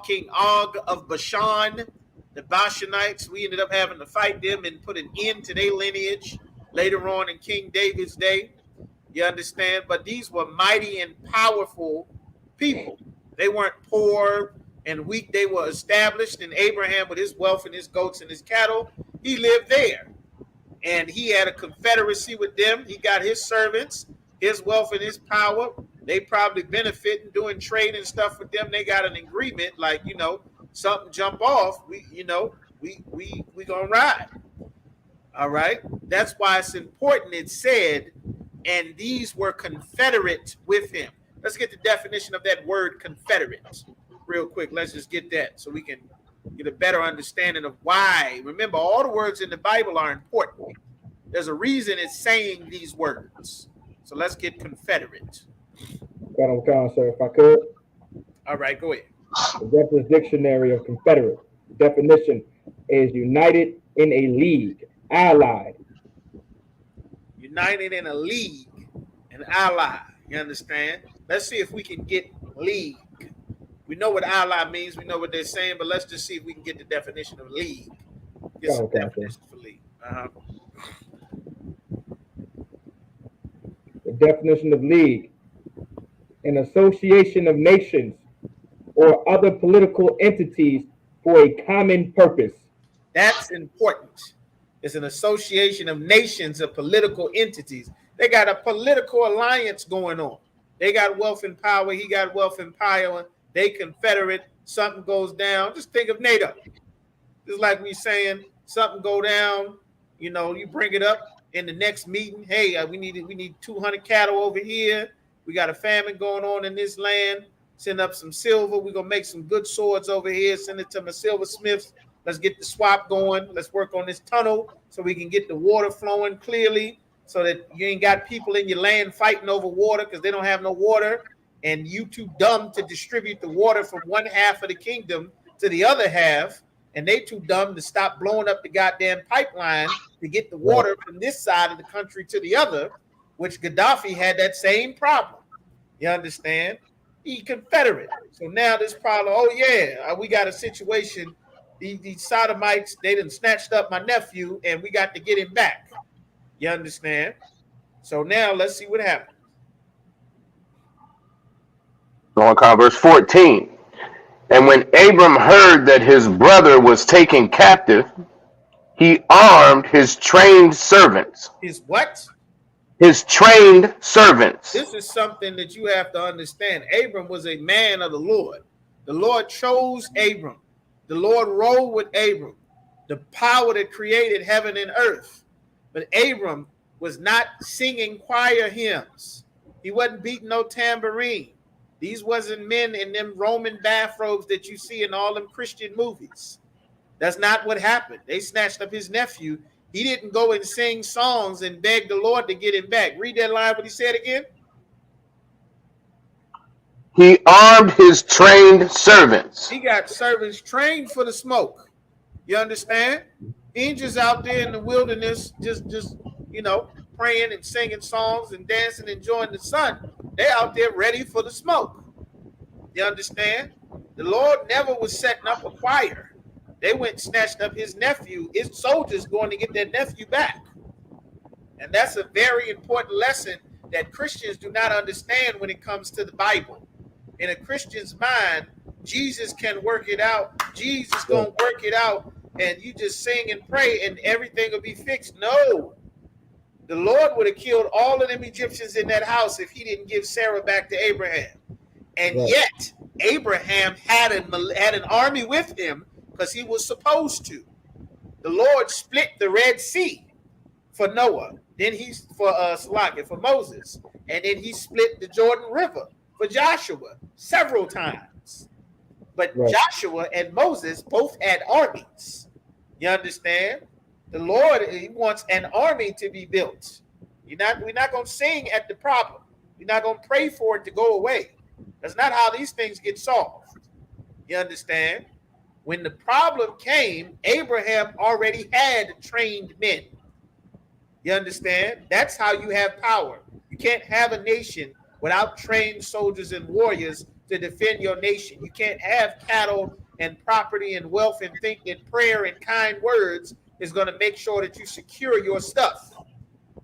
King Og of Bashan, the Bashanites, we ended up having to fight them and put an end to their lineage later on in King David's day. You understand? But these were mighty and powerful people. They weren't poor and weak. They were established. And Abraham, with his wealth and his goats and his cattle, he lived there. And he had a confederacy with them. He got his servants, his wealth and his power. They probably benefiting doing trade and stuff with them. They got an agreement, like, something jump off, we gonna ride. All right. That's why it's important. It said, and these were confederate with him. Let's get the definition of that word confederate real quick. Let's just get that so we can get a better understanding of why. Remember, all the words in the Bible are important. There's a reason it's saying these words. So let's get confederate. Got on, sir, if I could. All right, go ahead. The Webster's Dictionary of Confederate. The definition is united in a league, allied. United in a league, an ally. You understand? Let's see if we can get league. We know what ally means. We know what they're saying, but let's just see if we can get the definition of league. Get some definitions for league. The definition of league: an association of nations or other political entities for a common purpose. That's important. It's an association of nations, of political entities. They got a political alliance going on. They got wealth and power. He got wealth and power. They confederate. Something goes down. Just think of NATO. Just like we saying something go down. You bring it up in the next meeting. Hey, we need 200 cattle over here. We got a famine going on in this land. Send up some silver. We're going to make some good swords over here. Send it to my silversmiths. Let's get the swap going. Let's work on this tunnel so we can get the water flowing clearly so that you ain't got people in your land fighting over water because they don't have no water. And you too dumb to distribute the water from one half of the kingdom to the other half. And they too dumb to stop blowing up the goddamn pipeline to get the water from this side of the country to the other, which Gaddafi had that same problem. You understand? He Confederate. So now this problem, we got a situation. These sodomites, they done snatched up my nephew and we got to get him back. You understand? So now let's see what happens. On Converse 14. And when Abram heard that his brother was taken captive, he armed his trained servants. His what? His trained servants. This is something that you have to understand. Abram was a man of the Lord. The Lord chose Abram. The Lord rode with Abram, the power that created heaven and earth. But Abram was not singing choir hymns. He wasn't beating no tambourine. These wasn't men in them Roman bathrobes that you see in all them Christian movies. That's not what happened. They snatched up his nephew. He didn't go and sing songs and beg the Lord to get him back. Read that line, what he said again. He armed his trained servants. He got servants trained for the smoke. You understand? He ain't just out there in the wilderness, just praying and singing songs and dancing, enjoying the sun. They out there ready for the smoke. You understand? The Lord never was setting up a choir. They went and snatched up his nephew. His soldiers going to get their nephew back. And that's a very important lesson that Christians do not understand when it comes to the Bible. In a Christian's mind, Jesus can work it out. Jesus gonna work it out, and you just sing and pray, and everything will be fixed. No, the Lord would have killed all of them Egyptians in that house if he didn't give Sarah back to Abraham. And yet, Abraham had an army with him because he was supposed to. The Lord split the Red Sea for Noah. Then he's for Moses, and then he split the Jordan River for Joshua several times. But Joshua and Moses both had armies. You understand? The Lord, he wants an army to be built. We're not going to sing at the problem. We're not going to pray for it to go away. That's not how these things get solved. You understand? When the problem came, Abraham already had trained men. You understand? That's how you have power. You can't have a nation without trained soldiers and warriors to defend your nation. You can't have cattle and property and wealth and think that prayer and kind words is going to make sure that you secure your stuff.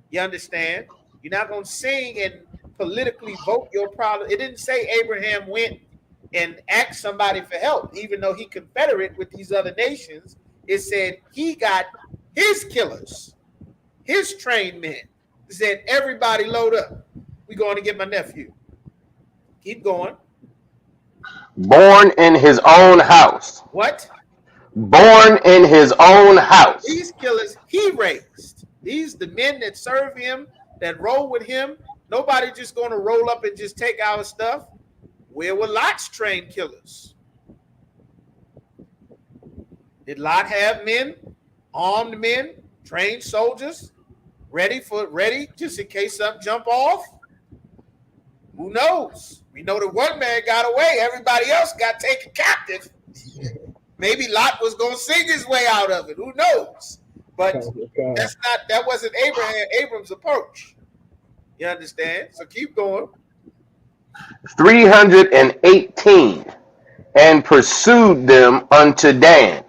You understand? You're not going to sing and politically vote your problem. It didn't say Abraham went and asked somebody for help, even though he confederate with these other nations. It said he got his killers, his trained men. It said, everybody load up. We're going to get my nephew. Keep going. Born in his own house. What? Born in his own house. These killers he raised. These the men that serve him, that roll with him. Nobody just going to roll up and just take our stuff. Where were Lot's trained killers? Did Lot have men, armed men, trained soldiers, ready just in case something jump off? Who knows? We know that one man got away. Everybody else got taken captive. Maybe Lot was going to sing his way out of it. Who knows? But that wasn't Abram's approach. You understand? So keep going. 318 and pursued them unto Dan.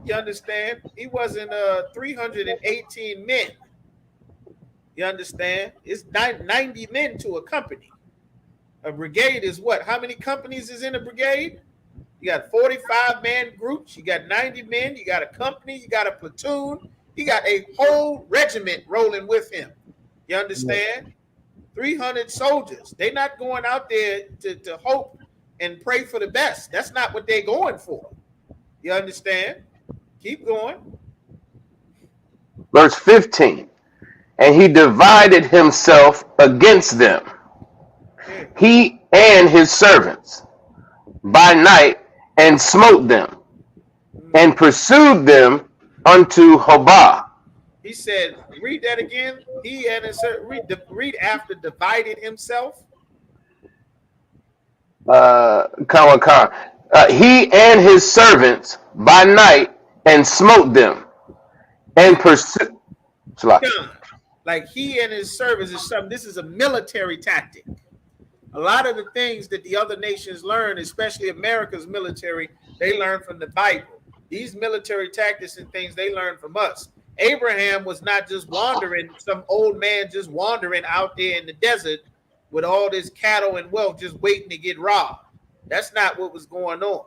You understand? He wasn't 318 men. You understand? It's 90 men to a company. A brigade is what? How many companies is in a brigade? You got 45-man groups. You got 90 men. You got a company. You got a platoon. You got a whole regiment rolling with him. You understand? 300 soldiers. They're not going out there to hope and pray for the best. That's not what they're going for. You understand? Keep going. Verse 15. And he divided himself against them, he and his servants, by night, and smote them, and pursued them unto Hobah. He said, read that again. He and his read after divided himself. He and his servants by night and smote them and pursued. Like he and his servants is something. This is a military tactic. A lot of the things that the other nations learn, especially America's military, they learn from the Bible. These military tactics and things they learn from us. Abraham was not just wandering, some old man just wandering out there in the desert with all this cattle and wealth just waiting to get robbed. That's not what was going on.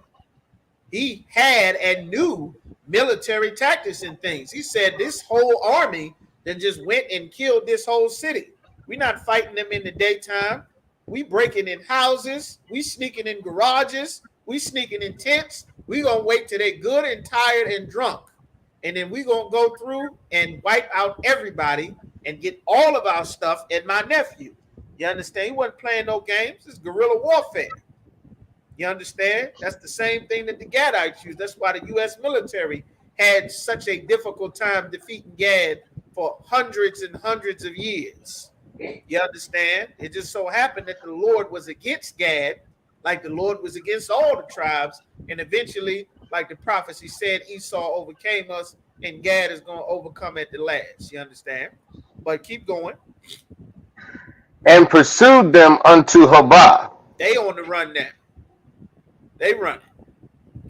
He had and knew military tactics and things. He said this whole army that just went and killed this whole city. We're not fighting them in the daytime. We breaking in houses. We sneaking in garages. We sneaking in tents. We going to wait till they good and tired and drunk. And then we going to go through and wipe out everybody and get all of our stuff and my nephew. You understand? He wasn't playing no games. It's guerrilla warfare. You understand? That's the same thing that the Gadites used. That's why the U.S. military had such a difficult time defeating Gad for hundreds and hundreds of years. You understand? It just so happened that the Lord was against Gad, like the Lord was against all the tribes, and eventually, like the prophecy said, Esau overcame us, and Gad is going to overcome at the last. You understand? But keep going. And pursued them unto Hobah. They on the run now. They running.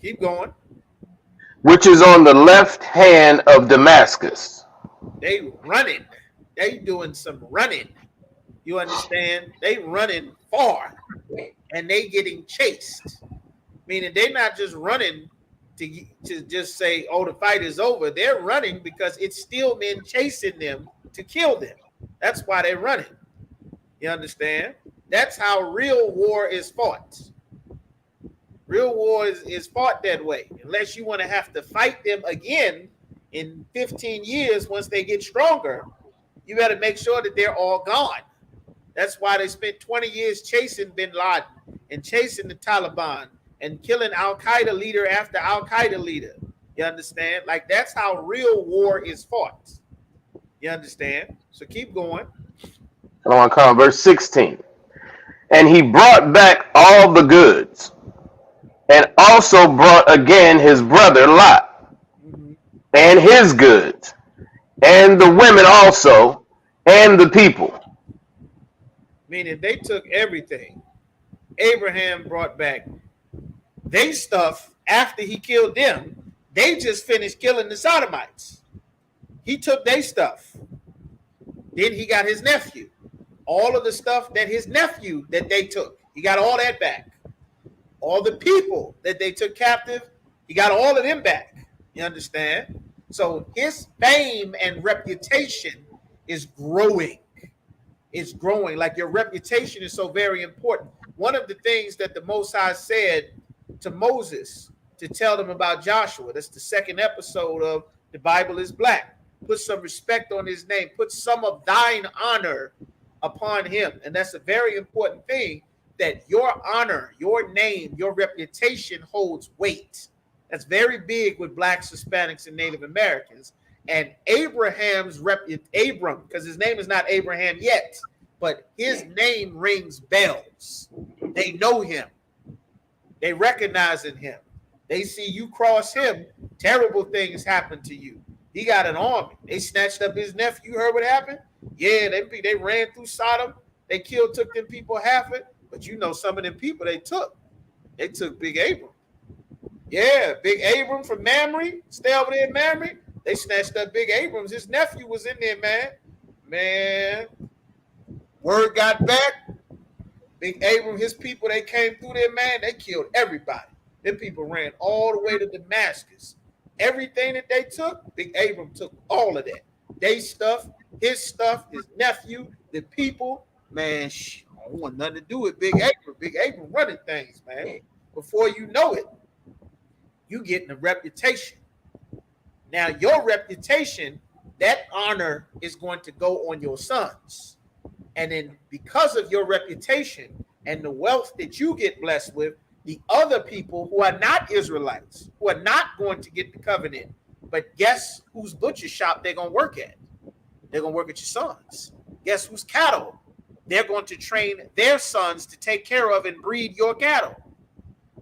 Keep going. Which is on the left hand of Damascus. They running. They doing some running. You understand? They running far, and they getting chased. Meaning they're not just running to just say, oh, the fight is over. They're running because it's still men chasing them to kill them. That's why they're running. You understand? That's how real war is fought. Real war is fought that way. Unless you want to have to fight them again in 15 years once they get stronger, you got to make sure that they're all gone. That's why they spent 20 years chasing bin Laden and chasing the Taliban and killing Al-Qaeda leader after Al-Qaeda leader. You understand? Like that's how real war is fought. You understand? So keep going. And I want to come verse 16. And he brought back all the goods, and also brought again his brother Lot, and his goods, and the women also, and the people. Meaning they took everything. Abraham brought back they stuff after he killed them. They just finished killing the Sodomites. He took their stuff. Then he got his nephew. All of the stuff that his nephew that they took, he got all that back. All the people that they took captive, he got all of them back. You understand? So his fame and reputation is growing. It's growing. Like your reputation is so very important. One of the things that the Most High said to Moses to tell them about Joshua, that's the second episode of The Bible is Black. Put some respect on his name. Put some of thine honor upon him. And that's a very important thing, that your honor, your name, your reputation holds weight. That's very big with blacks, Hispanics, and Native Americans. And Abraham's Abram, because his name is not Abraham yet, but his name rings bells. They know him. They recognize in him. They see you cross him, terrible things happen to you. He got an army. They snatched up his nephew. You heard what happened? Yeah, they ran through Sodom. They took them people half it. But you know some of them people they took. They took Big Abram. Yeah, Big Abram from Mamre. Stay over there in Mamre. They snatched up Big Abrams. His nephew was in there, man. Man, word got back. Big Abram, his people, they came through there, man. They killed everybody. Them people ran all the way to Damascus. Everything that they took, Big Abram took all of that. They stuff, his nephew, the people, man, I don't want nothing to do with Big Abram. Big Abram running things, man. Before you know it, you getting a reputation. Now, your reputation, that honor is going to go on your sons. And then because of your reputation and the wealth that you get blessed with, the other people who are not Israelites, who are not going to get the covenant, but guess whose butcher shop they're going to work at? They're going to work at your sons. Guess whose cattle? They're going to train their sons to take care of and breed your cattle.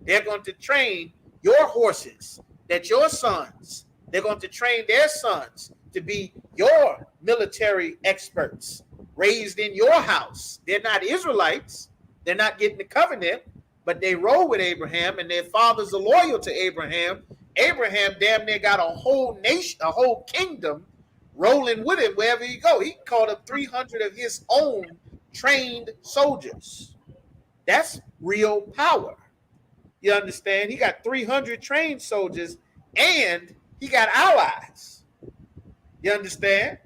They're going to train your horses, that your sons, they're going to train their sons to be your military experts, raised in your house. They're not Israelites. They're not getting the covenant, but they roll with Abraham, and their fathers are loyal to Abraham. Abraham damn near got a whole nation, a whole kingdom rolling with him wherever he go. He called up 300 of his own trained soldiers. That's real power. You understand? He got 300 trained soldiers, and he got allies. You understand?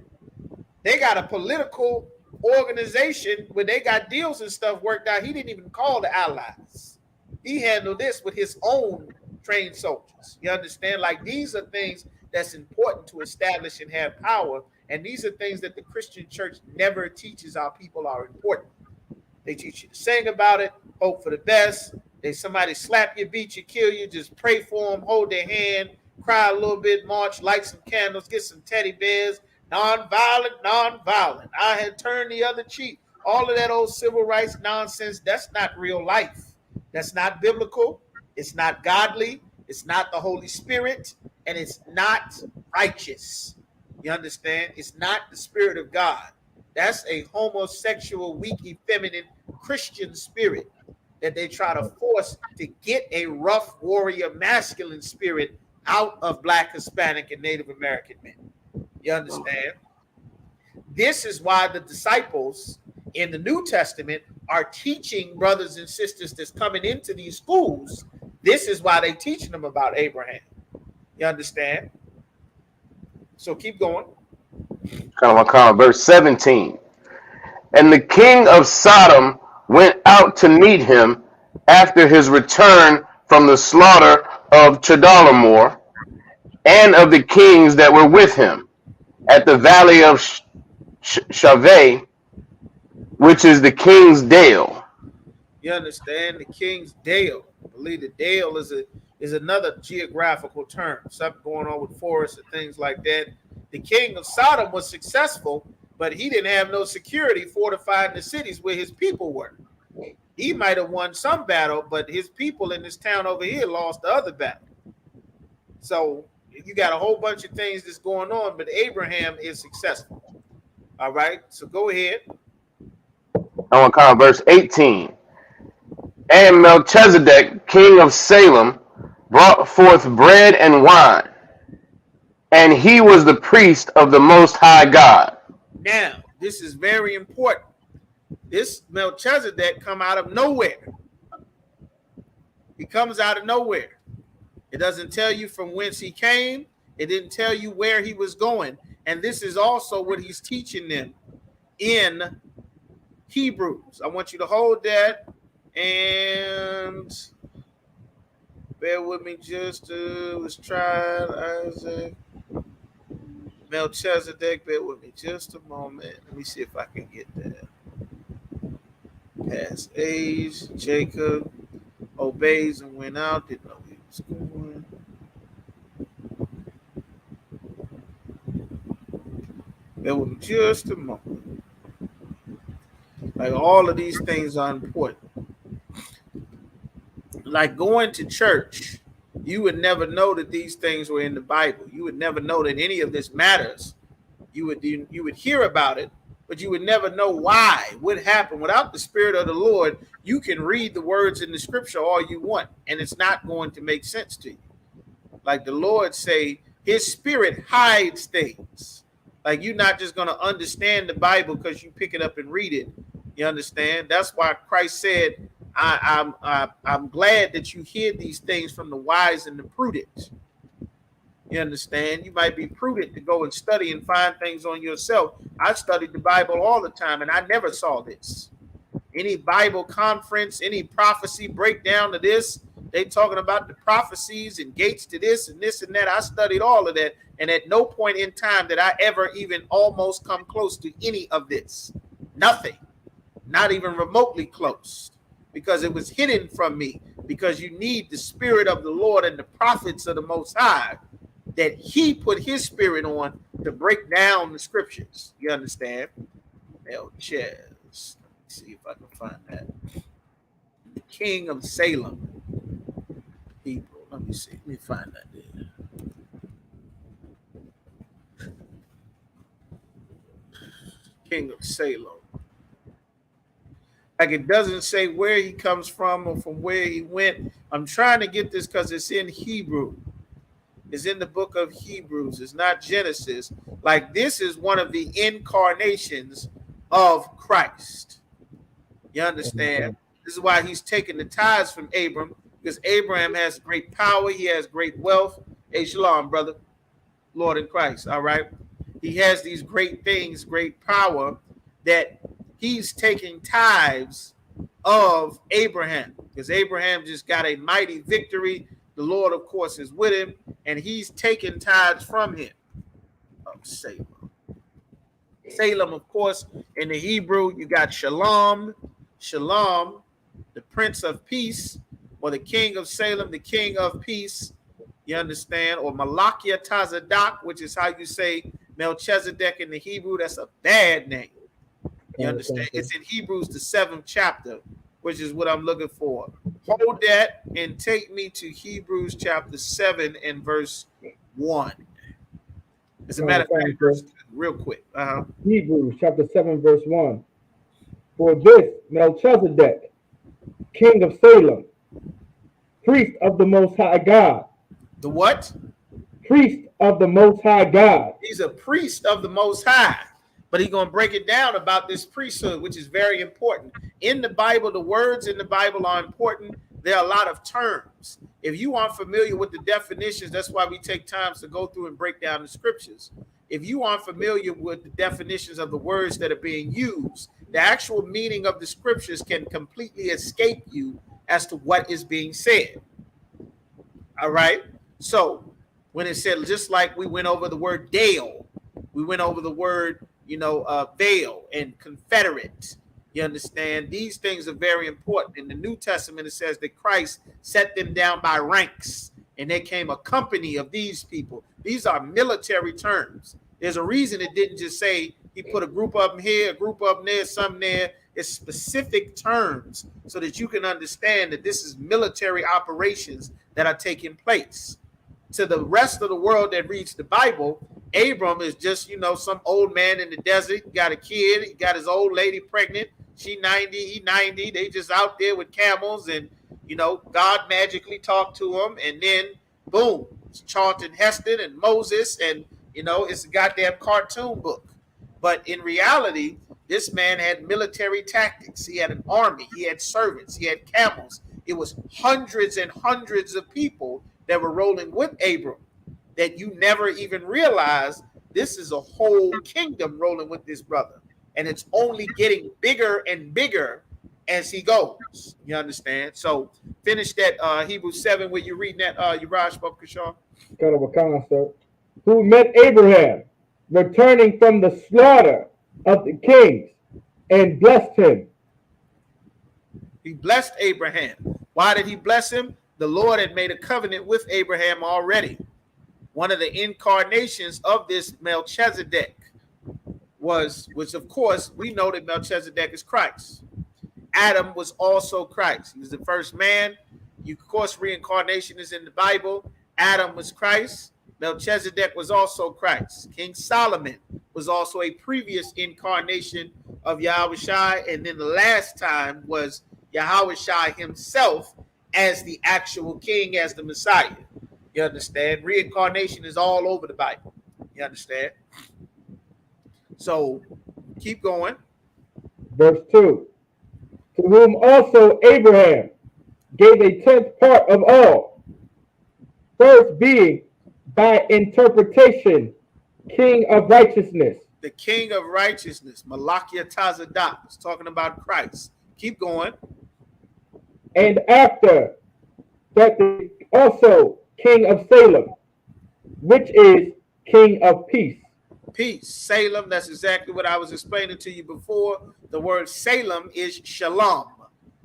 They got a political organization where they got deals and stuff worked out. He didn't even call the allies. He handled this with his own trained soldiers. You understand? Like, these are things that's important to establish and have power. And these are things that the Christian church never teaches our people are important. They teach you to sing about it, hope for the best. They somebody slap you, beat you, kill you, just pray for them, hold their hand, cry a little bit, march, light some candles, get some teddy bears. Nonviolent. I had turned the other cheek. All of that old civil rights nonsense, that's not real life. That's not biblical. It's not godly. It's not the Holy Spirit. And it's not righteous. You understand? It's not the Spirit of God. That's a homosexual, weak, effeminate Christian spirit that they try to force to get a rough warrior masculine spirit out of Black, Hispanic, and Native American men. You understand? This is why the disciples in the New Testament are teaching brothers and sisters that's coming into these schools. This is why they teaching them about Abraham. You understand? So keep going. Verse 17. And the king of Sodom went out to meet him after his return from the slaughter of Chedorlaomer and of the kings that were with him at the valley of Shaveh, which is the king's dale. You understand? The king's dale. I believe the dale is a is another geographical term. Something going on with forests and things like that. The king of Sodom was successful, but he didn't have no security fortifying the cities where his people were. He might have won some battle, but his people in this town over here lost the other battle. So you got a whole bunch of things that's going on, but Abraham is successful. All right, so go ahead. I want to comment verse 18. And Melchizedek, king of Salem, brought forth bread and wine, and he was the priest of the Most High God. Now, this is very important. This Melchizedek come out of nowhere. He comes out of nowhere. It doesn't tell you from whence he came. It didn't tell you where he was going. And this is also what he's teaching them in Hebrews. I want you to hold that and bear with me just let's try Isaac. Melchizedek, bear with me just a moment. Let me see if I can get that. Past age, Jacob obeys and went out, didn't know he was going. Bear with me just a moment. Like all of these things are important. Like going to church, you would never know that these things were in the Bible. You would never know that any of this matters. You would hear about it, but you would never know why, what happened. Without the Spirit of the Lord, you can read the words in the scripture all you want, and it's not going to make sense to you. Like the Lord say, his Spirit hides things. Like you're not just going to understand the Bible because you pick it up and read it. You understand? That's why Christ said, I'm glad that you hear these things from the wise and the prudent. You understand? You might be prudent to go and study and find things on yourself. I studied the Bible all the time, and I never saw this. Any Bible conference, any prophecy breakdown to this, they talking about the prophecies and gates to this and that. I studied all of that, and at no point in time did I ever even almost come close to any of this. Nothing. Not even remotely close. Because it was hidden from me. Because you need the Spirit of the Lord and the prophets of the Most High that he put his Spirit on to break down the scriptures. You understand? Melchizedek. Let me see if I can find that. The King of Salem. Hebrew. Let me see. Let me find that there. King of Salem. Like it doesn't say where he comes from or from where he went. I'm trying to get this because it's in Hebrew. It's in the book of Hebrews. It's not Genesis. Like this is one of the incarnations of Christ. You understand? This is why he's taking the tithes from Abram, because Abraham has great power. He has great wealth. Hey, shalom, brother. Lord in Christ. All right. He has these great things, great power that he's taking tithes of Abraham, because Abraham just got a mighty victory. The Lord, of course, is with him, and he's taking tithes from him. Salem. Salem, of course, in the Hebrew, you got Shalom, Shalom, the Prince of Peace, or the King of Salem, the King of Peace. You understand? Or Malakia Tazadak, which is how you say Melchizedek in the Hebrew. That's a bad name. You understand? It's in Hebrews, the 7th chapter, which is what I'm looking for. Hold that and take me to Hebrews chapter 7 and verse 1. As a matter of fact, real quick. Hebrews chapter 7, verse 1. For this Melchizedek, king of Salem, priest of the Most High God. The what? Priest of the Most High God. He's a priest of the Most High. But he's going to break it down about this priesthood, which is very important. In the Bible, the words in the Bible are important. There are a lot of terms. If you aren't familiar with the definitions, that's why we take time to go through and break down the scriptures. If you aren't familiar with the definitions of the words that are being used, the actual meaning of the scriptures can completely escape you as to what is being said. All right? So when it said, just like we went over the word Dale, we went over the word veil and confederate. You understand? These things are very important. In the New Testament, it says that Christ set them down by ranks. and there came a company of these people. These are military terms. There's a reason it didn't just say he put a group of them here, a group of them there, some there. It's specific terms so that you can understand that this is military operations that are taking place. To the rest of the world that reads the Bible, Abram is just, some old man in the desert. He got a kid. He got his old lady pregnant. She 90, he 90. They just out there with camels, and, God magically talked to him. And then, boom, it's Charlton Heston and Moses, and, it's a goddamn cartoon book. But in reality, this man had military tactics. He had an army. He had servants. He had camels. It was hundreds and hundreds of people that were rolling with Abram that you never even realized this is a whole kingdom rolling with this brother. And it's only getting bigger and bigger as he goes. You understand? So finish that Hebrews 7 where you're reading that, Urash Babkashar. Kind of a concept. Who met Abraham, returning from the slaughter of the kings, and blessed him. He blessed Abraham. Why did he bless him? The Lord had made a covenant with Abraham already. One of the incarnations of this Melchizedek which of course we know that Melchizedek is Christ. Adam was also Christ. He was the first man. Of course, reincarnation is in the Bible. Adam was Christ. Melchizedek was also Christ. King Solomon was also a previous incarnation of Yahushua, and then the last time was Yahushua himself as the actual king, as the Messiah. You understand? Reincarnation is all over the Bible. You understand? So keep going. Verse 2. To whom also Abraham gave a tenth part of all, first being by interpretation king of righteousness. The king of righteousness, Malakia Tazadak, is talking about Christ. Keep going. And after that, also king of Salem, which is king of peace. Peace. Salem, that's exactly what I was explaining to you before. The word Salem is shalom.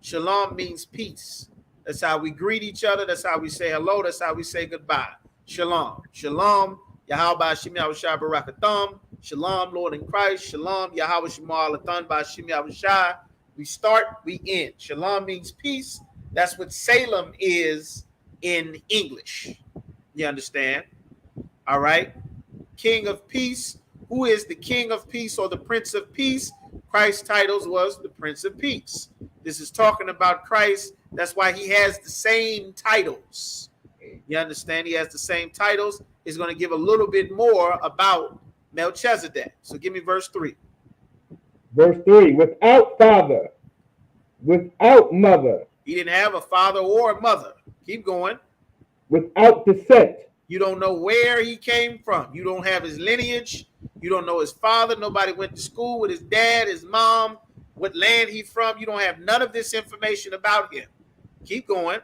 Shalom means peace. That's how we greet each other. That's how we say hello. That's how we say goodbye. Shalom. Shalom. Yahweh Shem Yahushua Barakatham. Shalom, Lord in Christ. Shalom. Yahweh Shema Alathan by Shem Yahushua. We start, we end. Shalom means peace. That's what Salem is in English. You understand? All right. King of peace. Who is the king of peace or the prince of peace? Christ's titles was the prince of peace. This is talking about Christ. That's why he has the same titles. You understand? He has the same titles. He's going to give a little bit more about Melchizedek. So give me verse 3. Verse 3. Without father, without mother. He didn't have a father or a mother. Keep going. Without descent. You don't know where he came from. You don't have his lineage. You don't know his father. Nobody went to school with his dad, his mom, what land he's from. You don't have none of this information about him. Keep going.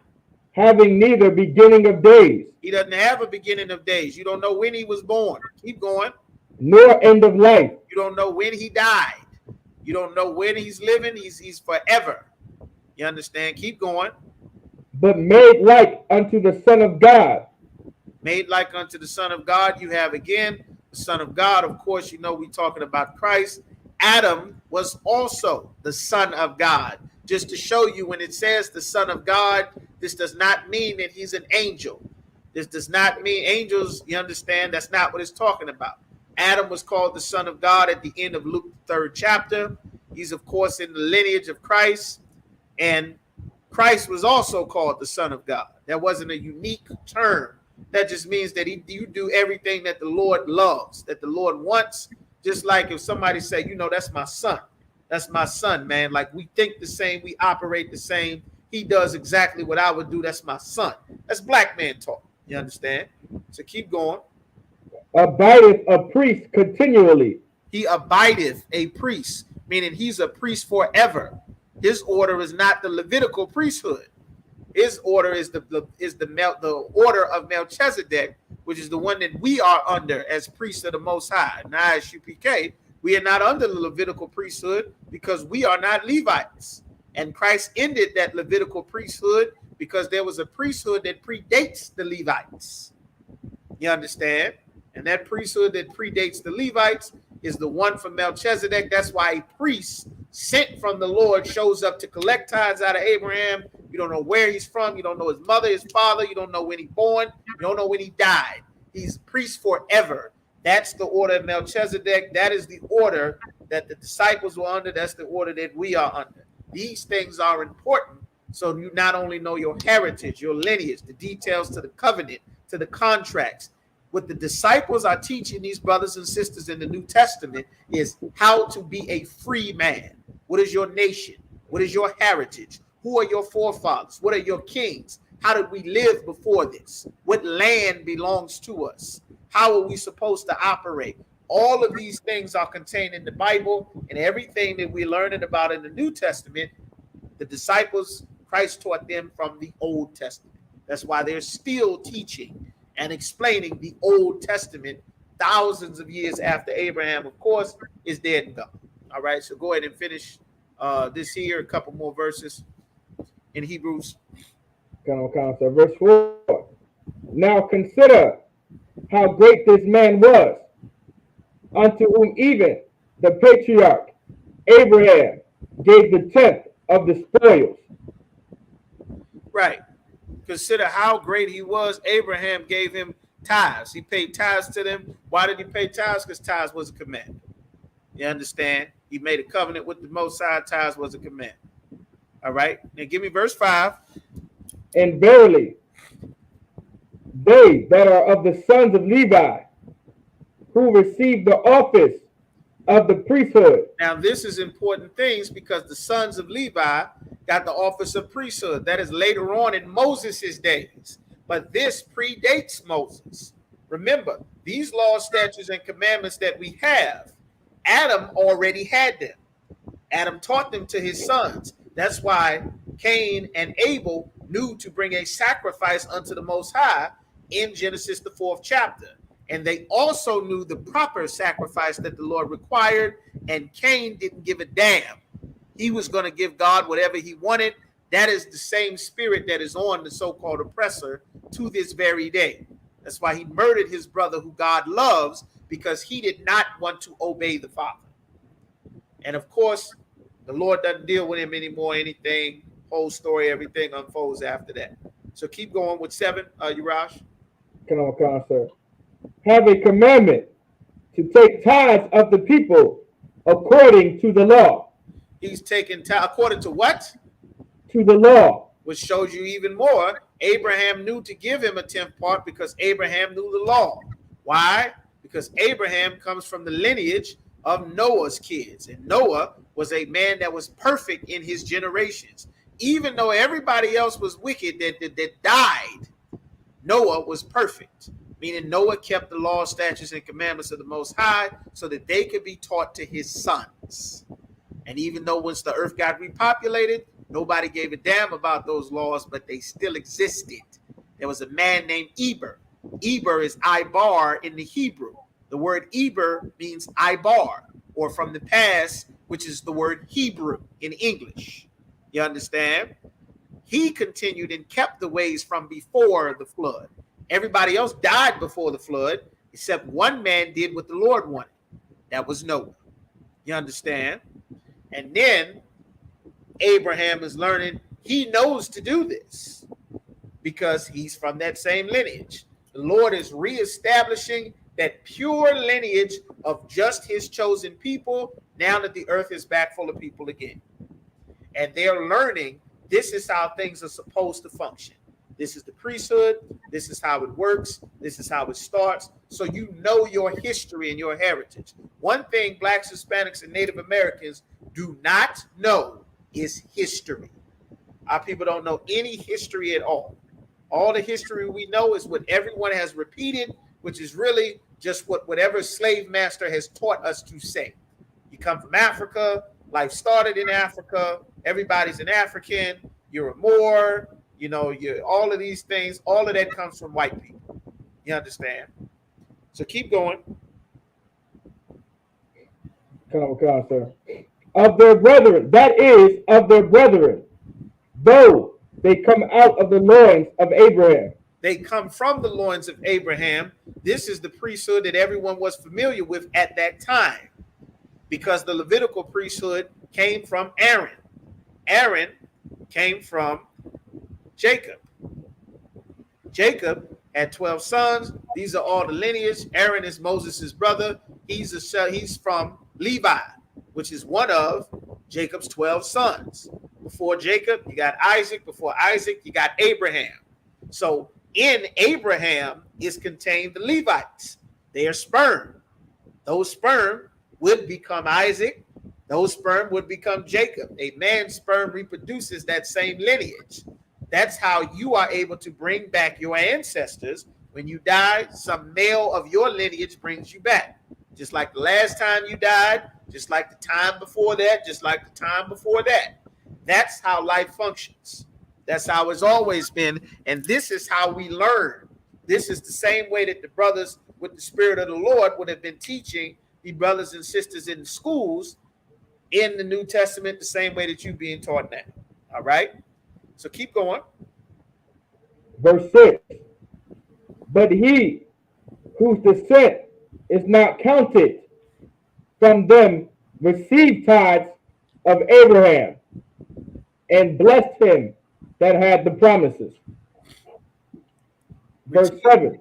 Having neither beginning of days. He doesn't have a beginning of days. You don't know when he was born. Keep going. Nor end of life. You don't know when he died. You don't know when he's living. He's forever. You understand? Keep going. But made like unto the Son of God. Made like unto the Son of God. You have again the Son of God. Of course, we're talking about Christ. Adam was also the Son of God. Just to show you, when it says the Son of God, this does not mean that he's an angel. This does not mean angels. You understand? That's not what it's talking about. Adam was called the Son of God at the end of Luke, the 3rd chapter. He's, of course, in the lineage of Christ. And Christ was also called the Son of God. That wasn't a unique term. That just means that you do everything that the Lord loves, that the Lord wants. Just like if somebody say, that's my son. That's my son, man. Like, we think the same. We operate the same. He does exactly what I would do. That's my son. That's black man talk. You understand? So keep going. Abideth a priest continually. He abideth a priest, meaning he's a priest forever. His order is not the Levitical priesthood. His order is the order of Melchizedek, which is the one that we are under as priests of the Most High. Now, as Isupk, we are not under the Levitical priesthood because we are not Levites. And Christ ended that Levitical priesthood because there was a priesthood that predates the Levites. You understand? And that priesthood that predates the Levites is the one from Melchizedek. That's why a priest sent from the Lord shows up to collect tithes out of Abraham. You don't know where he's from. You don't know his mother, his father. You don't know when he born. You don't know when he died. He's priest forever. That's the order of Melchizedek. That is the order that the disciples were under. That's the order that we are under. These things are important. So you not only know your heritage, your lineage, the details to the covenant, to the contracts. What the disciples are teaching these brothers and sisters in the New Testament is how to be a free man. What is your nation? What is your heritage? Who are your forefathers? What are your kings? How did we live before this? What land belongs to us? How are we supposed to operate? All of these things are contained in the Bible, and everything that we're learning about in the New Testament, the disciples, Christ taught them from the Old Testament. That's why they're still teaching and explaining the Old Testament thousands of years after Abraham, of course, is dead and gone. All right, so go ahead and finish this here, a couple more verses in Hebrews. Verse 4. Now consider how great this man was, unto whom even the patriarch Abraham gave the tenth of the spoils. Right. Consider how great he was. Abraham gave him tithes. He paid tithes to them. Why did he pay tithes? Because tithes was a command. You understand? He made a covenant with the Most High. Tithes was a command. All right. Now give me verse 5. And verily, they that are of the sons of Levi, who received the office of the priesthood. Now this is important things because the sons of Levi got the office of priesthood. That is later on in Moses' days. But this predates Moses. Remember, these laws, statutes, and commandments that we have, Adam already had them. Adam taught them to his sons. That's why Cain and Abel knew to bring a sacrifice unto the Most High in Genesis, the 4th chapter. And they also knew the proper sacrifice that the Lord required, and Cain didn't give a damn. He was going to give God whatever he wanted. That is the same spirit that is on the so-called oppressor to this very day. That's why he murdered his brother who God loves, because he did not want to obey the Father. And of course, the Lord doesn't deal with him anymore. Anything, whole story, everything unfolds after that. So keep going with 7, Urash. Have a commandment to take tithes of the people according to the law. He's taking tithes according to what? To the law. Which shows you even more. Abraham knew to give him a 10th part because Abraham knew the law. Why? Because Abraham comes from the lineage of Noah's kids. And Noah was a man that was perfect in his generations. Even though everybody else was wicked that died, Noah was perfect. Meaning Noah kept the law, statutes, and commandments of the Most High so that they could be taught to his sons. And even though once the earth got repopulated, nobody gave a damn about those laws, but they still existed. There was a man named Eber. Eber is Ibar in the Hebrew. The word Eber means Ibar, or from the past, which is the word Hebrew in English. You understand? He continued and kept the ways from before the flood. Everybody else died before the flood, except one man did what the Lord wanted. That was Noah. You understand? And then Abraham is learning he knows to do this because he's from that same lineage. The Lord is reestablishing that pure lineage of just his chosen people now that the earth is back full of people again. And they're learning this is how things are supposed to function. This is the priesthood. This is how it works. This is how it starts. So you know your history and your heritage. One thing Blacks, Hispanics, and Native Americans do not know is history. Our people don't know any history at all. All the history we know is what everyone has repeated, which is really just whatever slave master has taught us to say. You come from Africa. Life started in Africa. Everybody's an African. You're a Moor. You know, all of these things, all of that comes from white people. You understand? So keep going. Come on, sir. Of their brethren, that is, of their brethren, though They come out of the loins of Abraham. They come from the loins of Abraham. This is the priesthood that everyone was familiar with at that time, because the Levitical priesthood came from Aaron. Aaron came from Jacob. Jacob had 12 sons. These are all the lineage. Aaron is Moses' brother. He's from Levi, which is one of Jacob's 12 sons. Before Jacob, you got Isaac. Before Isaac, you got Abraham. So in Abraham is contained the Levites. They are sperm. Those sperm would become Isaac. Those sperm would become Jacob. A man's sperm reproduces that same lineage. That's how you are able to bring back your ancestors. When you die, some male of your lineage brings you back. Just like the last time you died, just like the time before that, just like the time before that. That's how life functions. That's how it's always been. And this is how we learn. This is the same way that the brothers with the Spirit of the Lord would have been teaching the brothers and sisters in the schools in the New Testament, the same way that you're being taught now. All right? So keep going. Verse 6. But he whose descent is not counted from them received tithes of Abraham and blessed him that had the promises. Verse 7.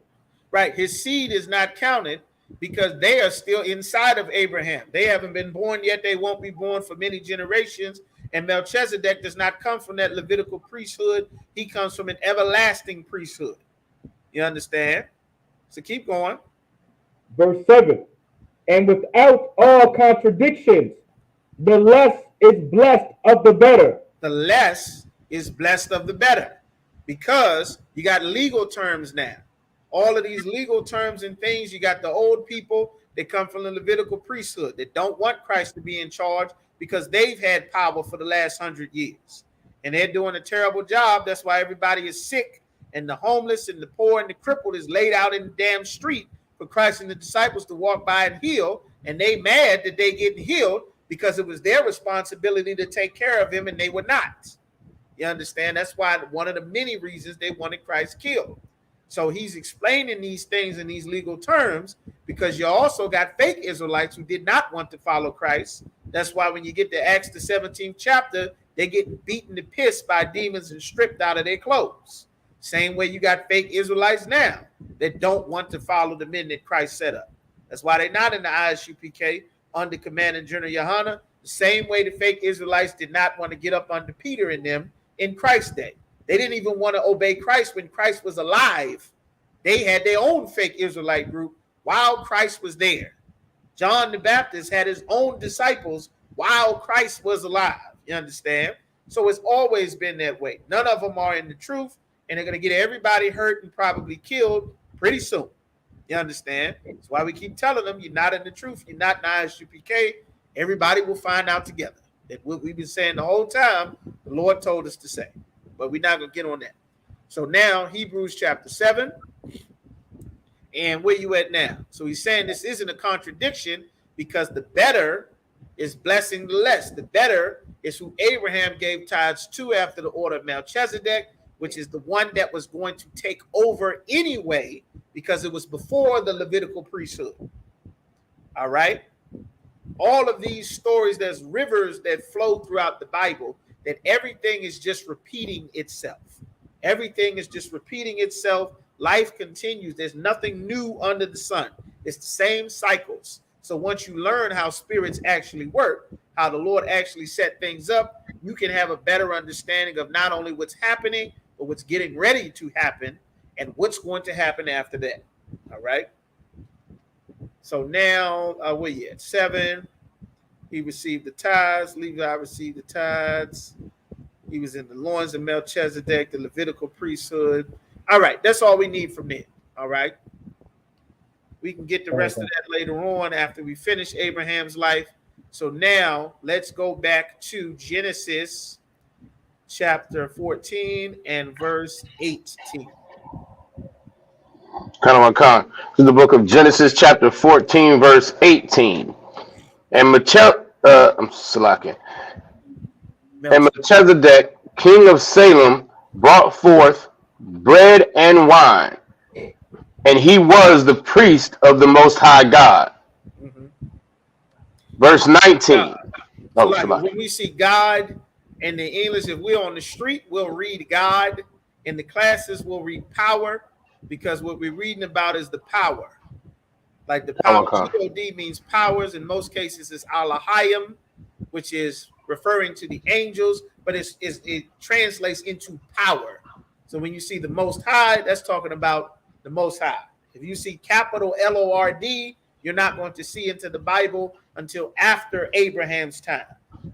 Right. His seed is not counted because they are still inside of Abraham. They haven't been born yet. They won't be born for many generations. And Melchizedek does not come from that Levitical priesthood. He comes from an everlasting priesthood. You understand? So keep going. Verse 7. And without all contradictions, the less is blessed of the better. The less is blessed of the better, because you got legal terms now. All of these legal terms and things, you got the old people that come from the Levitical priesthood that don't want Christ to be in charge because they've had power for the last 100 years. And they're doing a terrible job. That's why everybody is sick, and the homeless and the poor and the crippled is laid out in the damn street for Christ and the disciples to walk by and heal. And they mad that they getting healed because it was their responsibility to take care of him and they were not. You understand? That's why one of the many reasons they wanted Christ killed. So he's explaining these things in these legal terms because you also got fake Israelites who did not want to follow Christ. That's why when you get to Acts the 17th chapter, they get beaten to piss by demons and stripped out of their clothes. Same way you got fake Israelites now that don't want to follow the men that Christ set up. That's why they're not in the Isupk under Commanding General Yohana. The same way the fake Israelites did not want to get up under Peter and them in Christ's day. They didn't even want to obey Christ when Christ was alive. They had their own fake Israelite group while Christ was there. John the Baptist had his own disciples while Christ was alive. You understand? So it's always been that way. None of them are in the truth, and they're going to get everybody hurt and probably killed pretty soon. You understand? That's why we keep telling them, you're not in the truth. You're not in the Isupk. Everybody will find out together. That what we've been saying the whole time, the Lord told us to say. But we're not going to get on that. So now, Hebrews chapter 7. And where you at now? So he's saying this isn't a contradiction because the better is blessing the less. The better is who Abraham gave tithes to after the order of Melchizedek, which is the one that was going to take over anyway because it was before the Levitical priesthood. All right? All of these stories, there's rivers that flow throughout the Bible, that everything is just repeating itself. Everything is just repeating itself. Life continues. There's nothing new under the sun. It's the same cycles. So once you learn how spirits actually work, how the Lord actually set things up, you can have a better understanding of not only what's happening, but what's getting ready to happen and what's going to happen after that. All right. So now, where you at? 7. He received the tithes. Levi received the tithes. He was in the loins of Melchizedek, the Levitical priesthood. All right, that's all we need from there. All right. We can get the rest of that later on after we finish Abraham's life. So now let's go back to Genesis chapter 14 and verse 18. This is the book of Genesis chapter 14, verse 18. And Melchizedek, king of Salem, brought forth bread and wine, and he was the priest of the Most High God. Mhm. Verse Now, 19. so Oh, like Shabbat. when we see God in the English, if we're on the street, we'll read God. In the classes, we'll read power, because what we're reading about is the power. Like the power, Come God means powers. In most cases, it's Alahayim, which is referring to the angels, but it translates into power. So when you see the Most High, that's talking about the Most High. If you see capital Lord, you're not going to see into the Bible until after Abraham's time,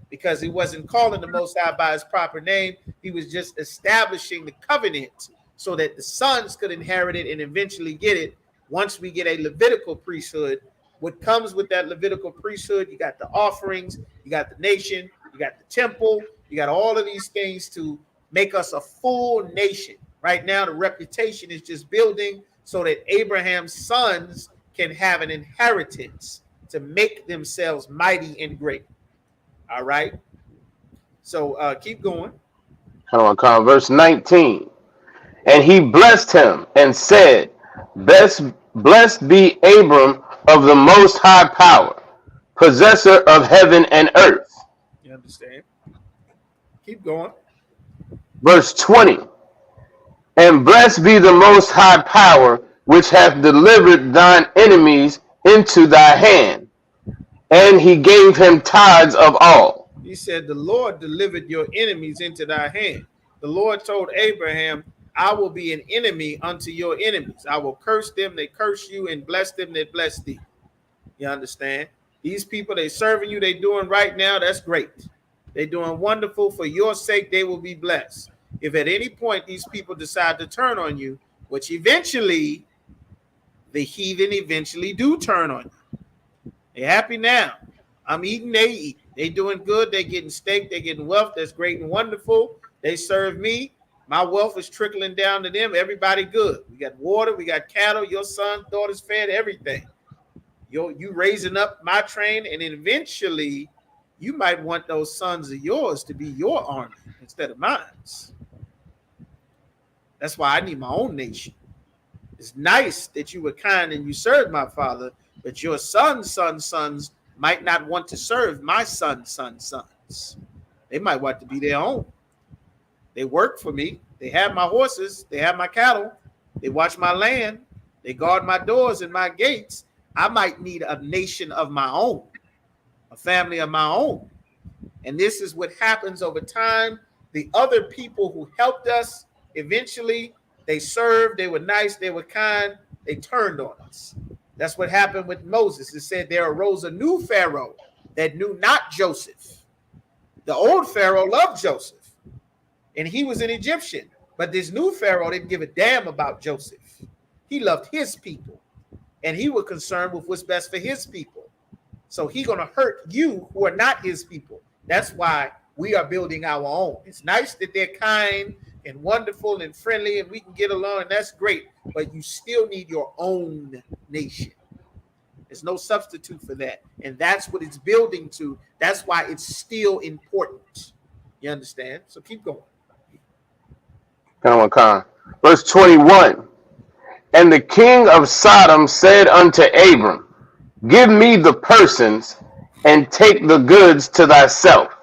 because he wasn't calling the Most High by his proper name. He was just establishing the covenant so that the sons could inherit it and eventually get it once we get a Levitical priesthood. What comes with that Levitical priesthood, you got the offerings, you got the nation, you got the temple, you got all of these things to make us a full nation. Right now, the reputation is just building so that Abraham's sons can have an inheritance to make themselves mighty and great. All right. So keep going. on. Verse 19. And he blessed him and said, Blessed be Abram of the Most High Power, possessor of heaven and earth. You understand? Keep going. Verse 20. And blessed be the Most High Power, which hath delivered thine enemies into thy hand. And he gave him tithes of all. He said, the Lord delivered your enemies into thy hand. The Lord told Abraham, I will be an enemy unto your enemies. I will curse them, they curse you, and bless them, they bless thee. You understand? These people, they serving you, they doing right now, that's great. They doing wonderful. For your sake, they will be blessed. If at any point these people decide to turn on you, which eventually, the heathen eventually do turn on you. They're happy now. I'm eating, they eat. They doing good. They getting steak. They getting wealth. That's great and wonderful. They serve me. My wealth is trickling down to them. Everybody good. We got water. We got cattle. Your sons, daughters fed, everything. You raising up my train, and eventually you might want those sons of yours to be your army instead of mine. That's why I need my own nation. It's nice that you were kind and you served my father, but your sons might not want to serve my sons. They might want to be their own. They work for me. They have my horses. They have my cattle. They watch my land. They guard my doors and my gates. I might need a nation of my own, a family of my own. And this is what happens over time. The other people who helped us, eventually, they served, they were nice, they were kind, they turned on us. That's what happened with Moses. It said there arose a new Pharaoh that knew not Joseph. The old Pharaoh loved Joseph, and he was an Egyptian. But this new Pharaoh didn't give a damn about Joseph. He loved his people, and he was concerned with what's best for his people. So he's going to hurt you who are not his people. That's why we are building our own. It's nice that they're kind and wonderful and friendly and we can get along, and that's great. But you still need your own nation. There's no substitute for that. And that's what it's building to. That's why it's still important. You understand? So keep going. Verse 21. And the king of Sodom said unto Abram, Give me the persons and take the goods to thyself.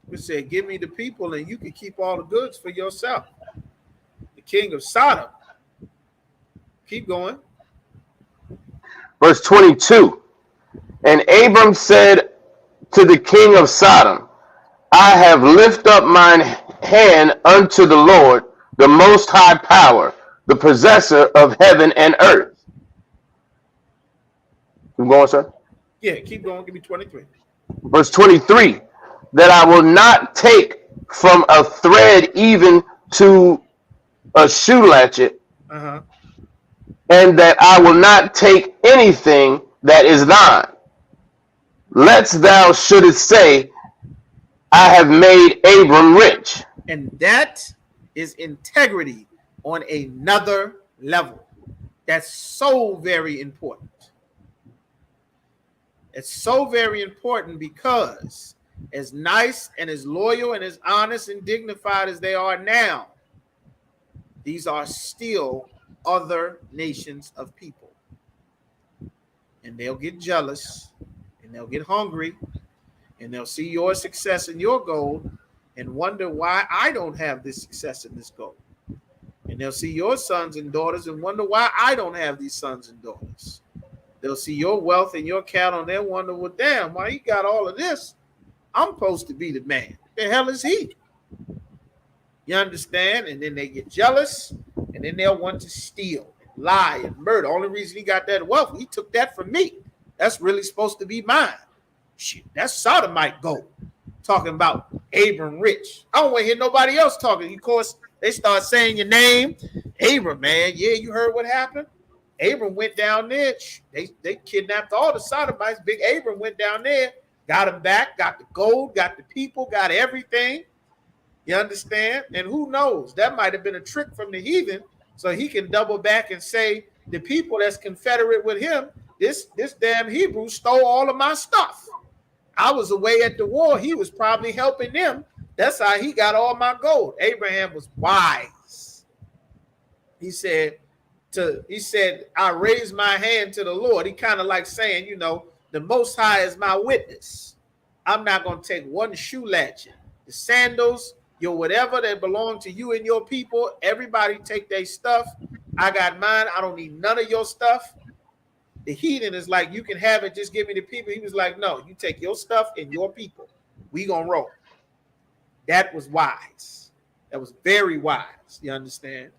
We said, give me the people and you can keep all the goods for yourself. The king of Sodom. Keep going. Verse 22. And Abram said to the king of Sodom, I have lifted up mine hand unto the Lord, the Most High Power, the possessor of heaven and earth. You going, sir? Yeah, keep going. Give me 23. Verse 23. That I will not take from a thread even to a shoe latchet, and that I will not take anything that is thine. Lest thou shouldest say, I have made Abram rich. And that is integrity on another level. That's so very important. It's so very important because as nice and as loyal and as honest and dignified as they are now, These are still other nations of people. And they'll get jealous and they'll get hungry and they'll see your success and your gold and wonder why I don't have this success and this gold. And they'll see your sons and daughters and wonder why I don't have these sons and daughters. They'll see your wealth and your cattle and they'll wonder, well, damn, why he got all of this? I'm supposed to be the man. The hell is he? You understand? And then they get jealous and then they'll want to steal, and lie, and murder. Only reason he got that wealth, he took that from me. That's really supposed to be mine. Shit, that's sodomite gold. Talking about Abram rich. I don't want to hear nobody else talking. Of course, they start saying your name. Abram, man. Yeah, you heard what happened? Abram went down there. They kidnapped all the sodomites. Big Abram went down there, got him back, got the gold, got the people, got everything. You understand? And who knows? That might have been a trick from the heathen so he can double back and say the people that's confederate with him, this damn Hebrew stole all of my stuff. I was away at the war. He was probably helping them. That's how he got all my gold. Abraham was wise. He said, I raised my hand to the Lord. He kind of like saying, you know, the Most High is my witness. I'm not going to take one shoe latchet. The sandals, your whatever that belong to you and your people, everybody take their stuff. I got mine. I don't need none of your stuff. The heathen is like, you can have it, just give me the people. He was like, no, you take your stuff and your people. We gonna roll. That was wise. That was very wise. You understand?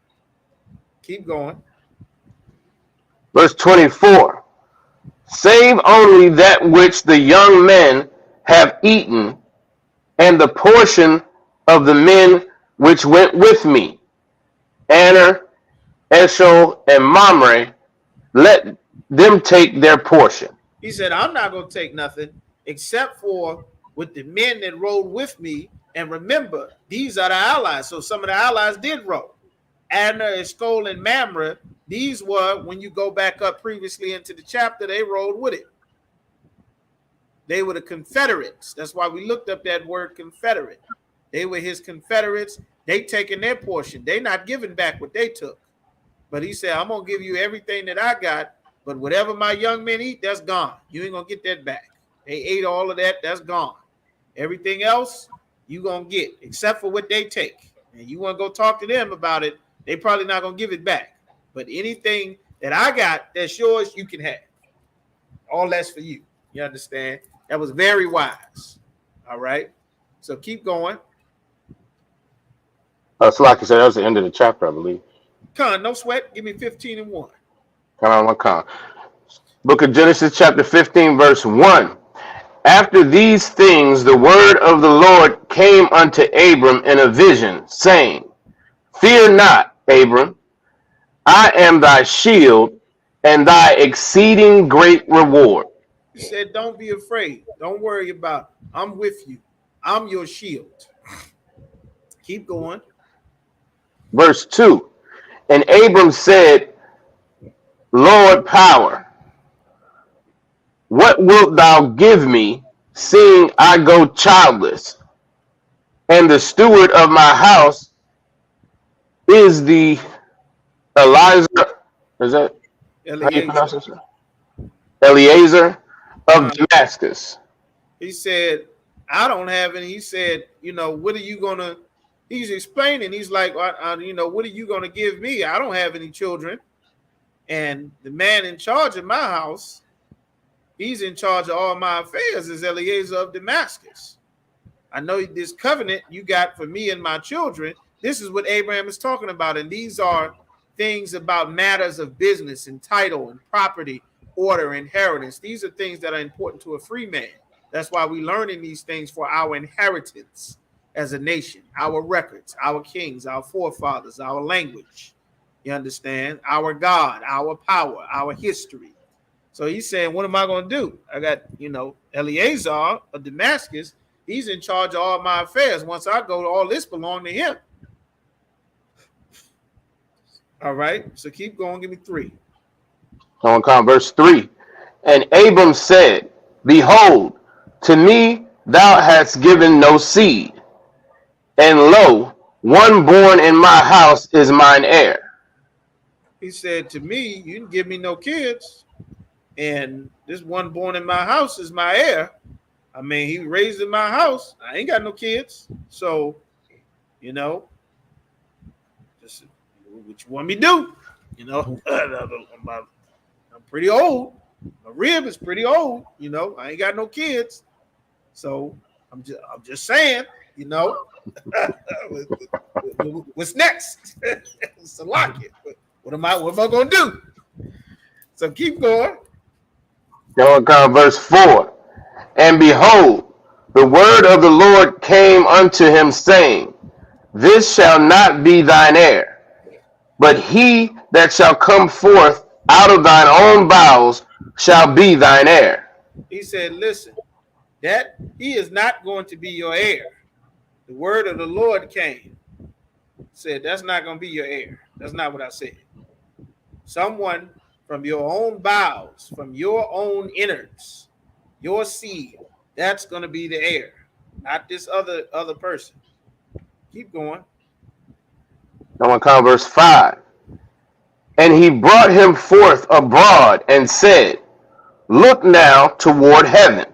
Keep going. Verse 24. Save only that which the young men have eaten, and the portion of the men which went with me, Aner, Eshol, and Mamre, let them take their portion. He said, I'm not going to take nothing except for with the men that rode with me. And remember, these are the allies. So some of the allies did roll. Aner, Eshol, and Mamre, these were, when you go back up previously into the chapter, they rode with it. They were the Confederates. That's why we looked up that word Confederate. They were his Confederates. They taking their portion. They not giving back what they took. But he said, I'm going to give you everything that I got. But whatever my young men eat, that's gone. You ain't going to get that back. They ate all of that. That's gone. Everything else, you going to get, except for what they take. And you want to go talk to them about it, they probably not going to give it back. But anything that I got that's yours, you can have. All that's for you. You understand? That was very wise. All right? So keep going. So like I said, that was the end of the chapter, I believe. Con, no sweat. Give me 15 and 1. Come on, one con. Book of Genesis, chapter 15, verse 1. After these things, the word of the Lord came unto Abram in a vision, saying, Fear not, Abram, I am thy shield and thy exceeding great reward. He said, don't be afraid. Don't worry about it. I'm with you. I'm your shield. Keep going. Verse 2. And Abram said, Lord power, what wilt thou give me, seeing I go childless, and the steward of my house is the Eliezer, is that how you pronounce it? Eliezer of Damascus. He said, I don't have any. He said, you know, what are you going to, he's explaining. He's like, you know, what are you going to give me? I don't have any children. And the man in charge of my house, he's in charge of all my affairs, is Eliezer of Damascus. I know this covenant you got for me and my children. This is what Abraham is talking about. And these are things about matters of business and title and property, order, inheritance. These are things that are important to a free man. That's why we're learning these things for our inheritance as a nation, our records, our kings, our forefathers, our language. You understand? Our God, our power, our history. So he's saying, what am I going to do? I got, you know, Eliezer of Damascus. He's in charge of all my affairs. Once I go, all this belong to him. All right. So keep going. Give me 3. On verse 3. And Abram said, Behold, to me thou hast given no seed, and lo, one born in my house is mine heir. He said to me, you didn't give me no kids, and this one born in my house is my heir. I mean, he raised in my house. I ain't got no kids. So, you know, just what you want me to do? You know, I'm pretty old. My rib is pretty old. You know, I ain't got no kids. So I'm just saying, you know, what's next? It's a lock it. What am I gonna do? So keep going. Now come verse 4. And behold, the word of the Lord came unto him, saying, This shall not be thine heir, but he that shall come forth out of thine own bowels shall be thine heir. He said, listen, that he is not going to be your heir. The word of the Lord came. Said, that's not going to be your heir. That's not what I said. Someone from your own bowels, from your own innards, your seed, that's going to be the heir, not this other person. Keep going. Now come verse 5. And he brought him forth abroad and said, Look now toward heaven,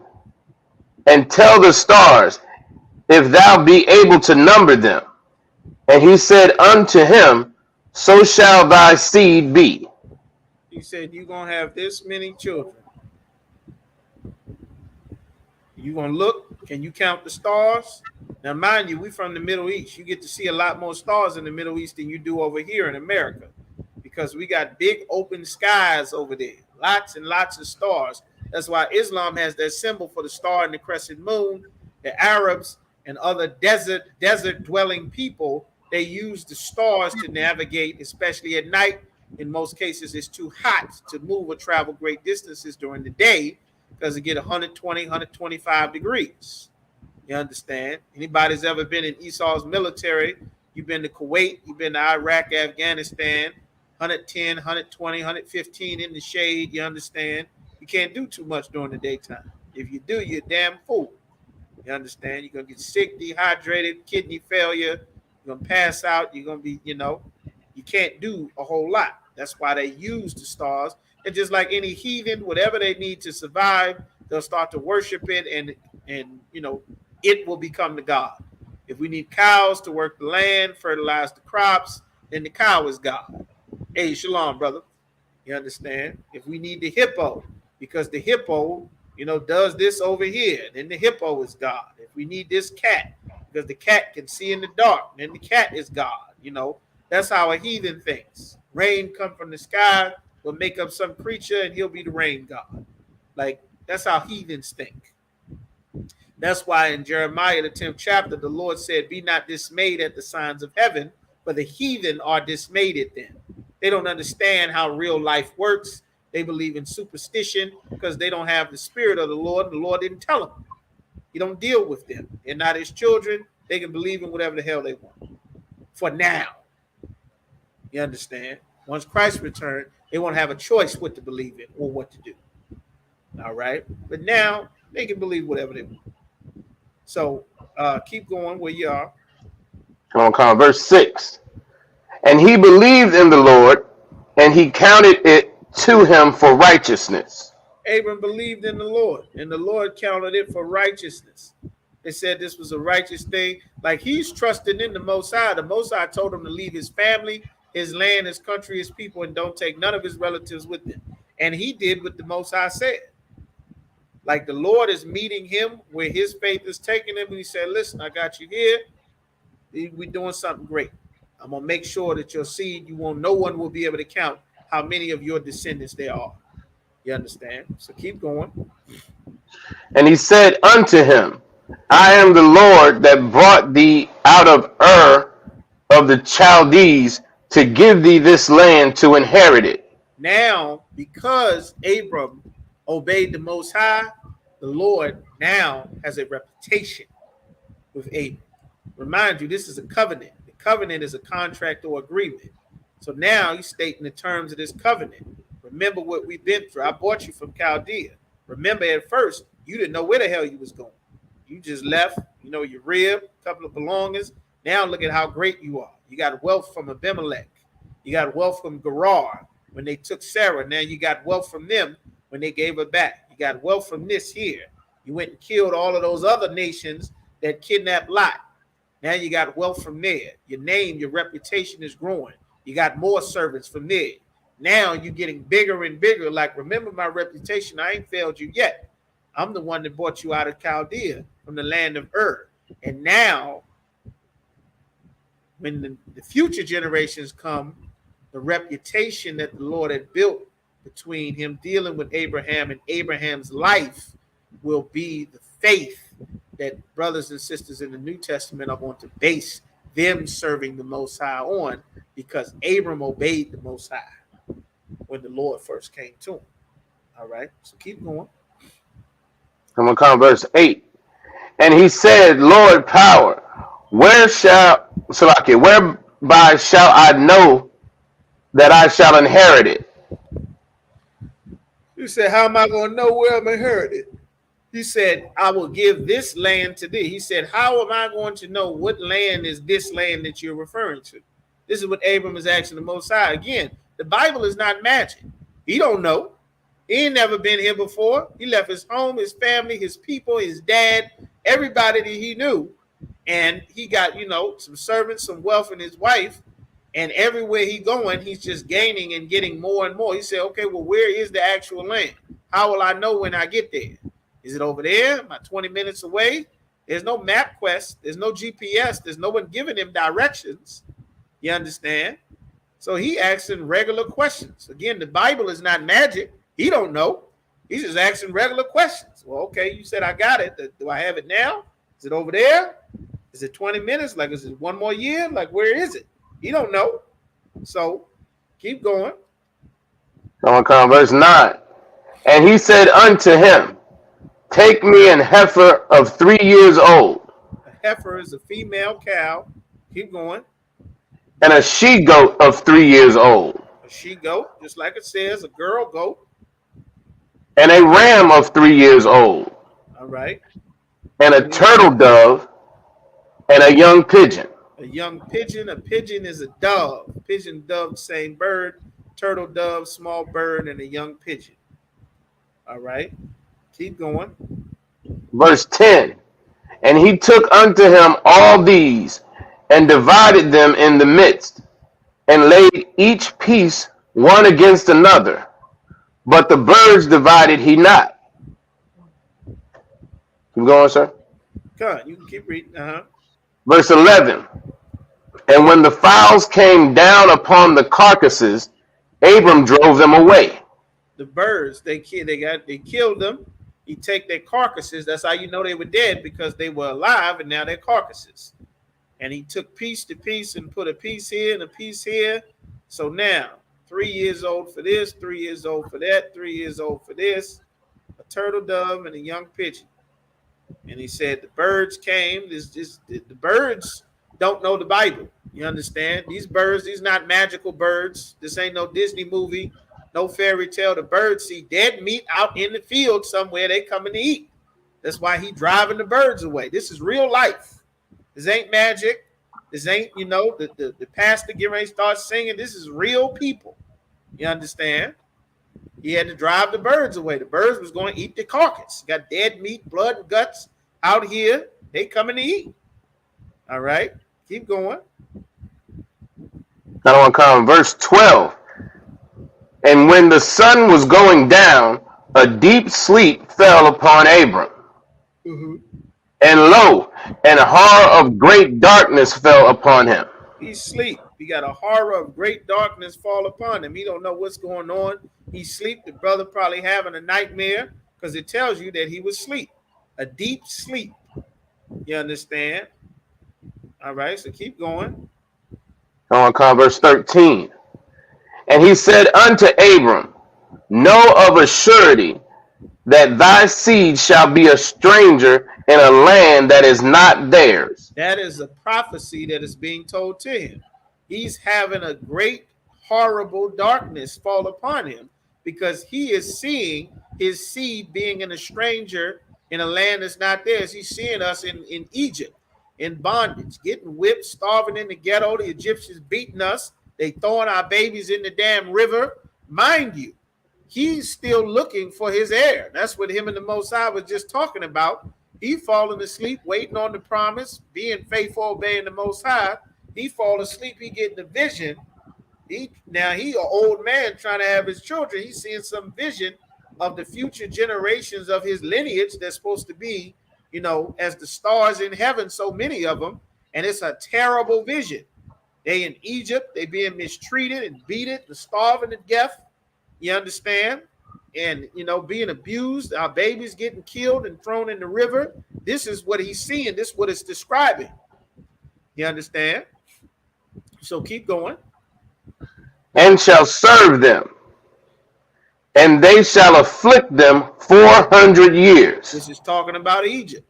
and tell the stars, if thou be able to number them. And he said unto him, So shall thy seed be. He said, you're going to have this many children. You're going to look, can you count the stars? Now, mind you, we from the Middle East. You get to see a lot more stars in the Middle East than you do over here in America, because we got big open skies over there, lots and lots of stars. That's why Islam has that symbol for the star and the crescent moon. The Arabs and other desert dwelling people, they use the stars to navigate, especially at night. In most cases, it's too hot to move or travel great distances during the day because it get 120, 125 degrees. You understand? Anybody's ever been in Esau's military, you've been to Kuwait, you've been to Iraq, Afghanistan, 110, 120, 115 in the shade, you understand? You can't do too much during the daytime. If you do, you're a damn fool. You understand? You're going to get sick, dehydrated, kidney failure. You're going to pass out. You're going to be, you can't do a whole lot. That's why they use the stars. And just like any heathen, whatever they need to survive, they'll start to worship it, and it will become the god. If we need cows to work the land, fertilize the crops, then the cow is God. Hey, shalom, brother. You understand? If we need the hippo, because the hippo, does this over here, then the hippo is God. If we need this cat, because the cat can see in the dark, then the cat is God. That's how a heathen thinks. Rain come from the sky, will make up some creature, and he'll be the rain god. Like, that's how heathens think. That's why in Jeremiah, the 10th chapter, the Lord said, be not dismayed at the signs of heaven, for the heathen are dismayed at them. They don't understand how real life works. They believe in superstition because they don't have the spirit of the Lord. The Lord didn't tell them. He don't deal with them. They're not his children. They can believe in whatever the hell they want. For now. You understand? Once Christ returned, they won't have a choice what to believe in or what to do. All right? But now, they can believe whatever they want. So, keep going where you are. Come verse 6. And he believed in the Lord, and he counted it to him for righteousness. Abram believed in the Lord, and the Lord counted it for righteousness. They said this was a righteous thing. Like, he's trusting in the Most High. The Most High told him to leave his family, his land, his country, his people, and don't take none of his relatives with him. And he did what the Most High said. Like, the Lord is meeting him where his faith is taking him. And he said, listen, I got you here. We're doing something great. I'm going to make sure that your seed, no one will be able to count how many of your descendants there are. You understand? So keep going. And he said unto him, I am the Lord that brought thee out of Ur of the Chaldees to give thee this land to inherit it. Now, because Abram obeyed the Most High, the Lord now has a reputation with Abram. Remind you, this is a covenant. The covenant is a contract or agreement. So now he's stating the terms of this covenant. Remember what we've been through. I bought you from Chaldea. Remember, at first, you didn't know where the hell you was going. You just left, your rib, a couple of belongings, Now look at how great you are. You got wealth from Abimelech. You got wealth from Gerar when they took Sarah. Now you got wealth from them when they gave her back. You got wealth from this here. You went and killed all of those other nations that kidnapped Lot. Now you got wealth from there. Your name, your reputation is growing. You got more servants from there. Now you're getting bigger and bigger. Like, remember my reputation. I ain't failed you yet. I'm the one that brought you out of Chaldea from the land of Ur. And now, when the future generations come, the reputation that the Lord had built between him dealing with Abraham and Abraham's life will be the faith that brothers and sisters in the New Testament are going to base them serving the Most High on, because Abram obeyed the Most High when the Lord first came to him. All right, so keep going. I'm going to come verse 8. And he said, Lord power, whereby shall I know that I shall inherit it? You said, how am I going to know where I'm inherited? He said, I will give this land to thee. He said, how am I going to know what land is this land that you're referring to? This is what Abram is asking the Most High. Again, the Bible is not magic. He don't know. He ain't never been here before. He left his home, his family, his people, his dad, everybody that he knew. And he got, some servants, some wealth, and his wife. And everywhere he going, he's just gaining and getting more and more. He said, okay, well, where is the actual land? How will I know when I get there? Is it over there? Am I 20 minutes away? There's no map quest. There's no GPS. There's no one giving him directions. You understand? So he asking regular questions. Again, the Bible is not magic. He don't know. He's just asking regular questions. Well, okay, you said I got it. Do I have it now? Is it over there? Is it 20 minutes? Like, is it one more year? Like, where is it? He don't know. So keep going. I'm going to come verse 9. And he said unto him, take me an heifer of 3 years old. A heifer is a female cow. Keep going. And a she goat of 3 years old. A she goat, just like it says, a girl goat. And a ram of 3 years old. All right. And a turtle dove. And a young pigeon. A young pigeon. A pigeon is a dove. Pigeon, dove, same bird. Turtle, dove, small bird, and a young pigeon. All right. Keep going. Verse 10. And he took unto him all these, and divided them in the midst, and laid each piece one against another. But the birds divided he not. Keep going, sir. Come on, you can keep reading. Verse 11. And when the fowls came down upon the carcasses, Abram drove them away. The birds, they killed them. He take their carcasses. That's how you know they were dead, because they were alive and now they're carcasses. And he took piece to piece and put a piece here and a piece here. So now 3 years old for this, 3 years old for that, 3 years old for this, a turtle dove and a young pigeon. And he said the birds came. The birds don't know the Bible. You understand? These birds, these not magical birds. This ain't no Disney movie, no fairy tale. The birds see dead meat out in the field somewhere. They coming to eat. That's why he driving the birds away. This is real life. This ain't magic. This ain't, the pastor getting ready to start singing. This is real people. You understand? He had to drive the birds away. The birds was going to eat the carcass. Got dead meat, blood, and guts out here. They coming to eat. All right. Keep going. I don't want to come. Verse 12. And when the sun was going down, a deep sleep fell upon Abram. Mm-hmm. And lo, an horror of great darkness fell upon him. He sleep. He got a horror of great darkness fall upon him. He don't know what's going on. He sleep. The brother probably having a nightmare, because it tells you that he was asleep. A deep sleep. You understand? All right, so keep going. I want to come. Verse 13. And he said unto Abram, know of a surety that thy seed shall be a stranger in a land that is not theirs. That is a prophecy that is being told to him. He's having a great, horrible darkness fall upon him, because he is seeing his seed being in a stranger in a land that's not theirs. He's seeing us in Egypt. in bondage, getting whipped, starving in the ghetto. The Egyptians beating us. They throwing our babies in the damn river. Mind you, he's still looking for his heir. That's what him and the Most High was just talking about. He falling asleep, waiting on the promise, being faithful, obeying the Most High. He fall asleep, he getting the vision. He an old man trying to have his children. He's seeing some vision of the future generations of his lineage that's supposed to be, as the stars in heaven, so many of them. And it's a terrible vision. They in Egypt, they being mistreated and beaten, and starving to death. You understand? And, being abused, our babies getting killed and thrown in the river. This is what he's seeing. This is what it's describing. You understand? So keep going. And shall serve them, and they shall afflict them 400 years. This is talking about Egypt.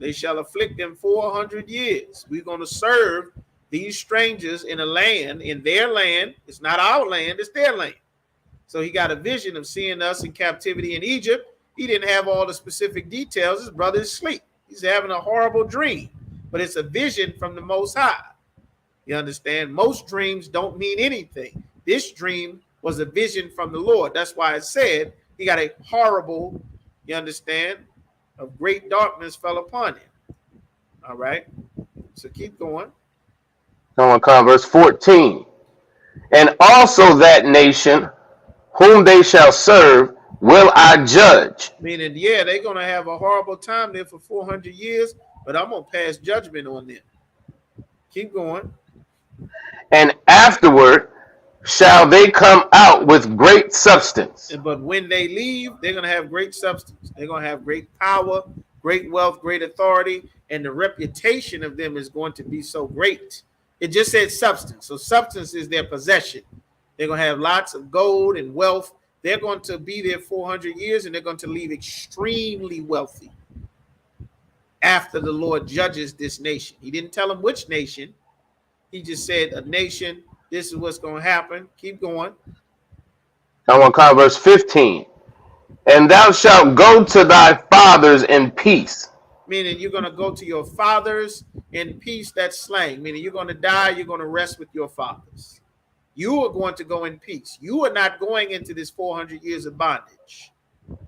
They shall afflict them 400 years. We're going to serve these strangers in a land, in their land. It's not our land, it's their land. So he got a vision of seeing us in captivity in Egypt. He didn't have all the specific details. His brother is asleep. He's having a horrible dream, but it's a vision from the Most High. You understand? Most dreams don't mean anything. This dream was a vision from the Lord. That's why it said he got a horrible, you understand, of great darkness fell upon him. All right. So keep going. Come on, Converse 14. And also that nation whom they shall serve will I judge. Meaning, yeah, they're going to have a horrible time there for 400 years, but I'm going to pass judgment on them. Keep going. And afterward shall they come out with great substance. But when they leave, they're going to have great substance. They're going to have great power, great wealth, great authority, and the reputation of them is going to be so great. It just said substance. So substance is their possession. They're going to have lots of gold and wealth. They're going to be there 400 years, and they're going to leave extremely wealthy after the Lord judges this nation. He didn't tell them which nation. He just said a nation, this is what's going to happen. Keep going. I want Converse 15. And thou shalt go to thy fathers in peace. Meaning you're going to go to your fathers in peace. That's slang. Meaning you're going to die. You're going to rest with your fathers. You are going to go in peace. You are not going into this 400 years of bondage.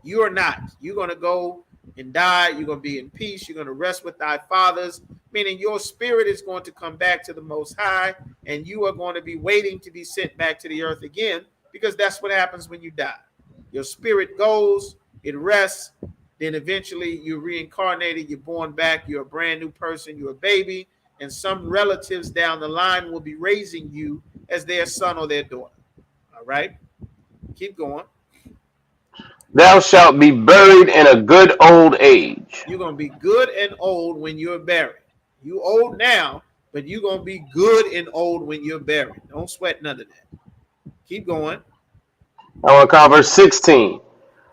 You are not. You're going to go and die. You're going to be in peace. You're going to rest with thy fathers. Meaning your spirit is going to come back to the Most High, and you are going to be waiting to be sent back to the earth again, because that's what happens when you die. Your spirit goes, it rests, then eventually you're reincarnated, you're born back, you're a brand new person, you're a baby, and some relatives down the line will be raising you as their son or their daughter. All right? Keep going. Thou shalt be buried in a good old age. You're going to be good and old when you're buried. You old now, but you're going to be good and old when you're buried. Don't sweat none of that. Keep going. I want Converse 16.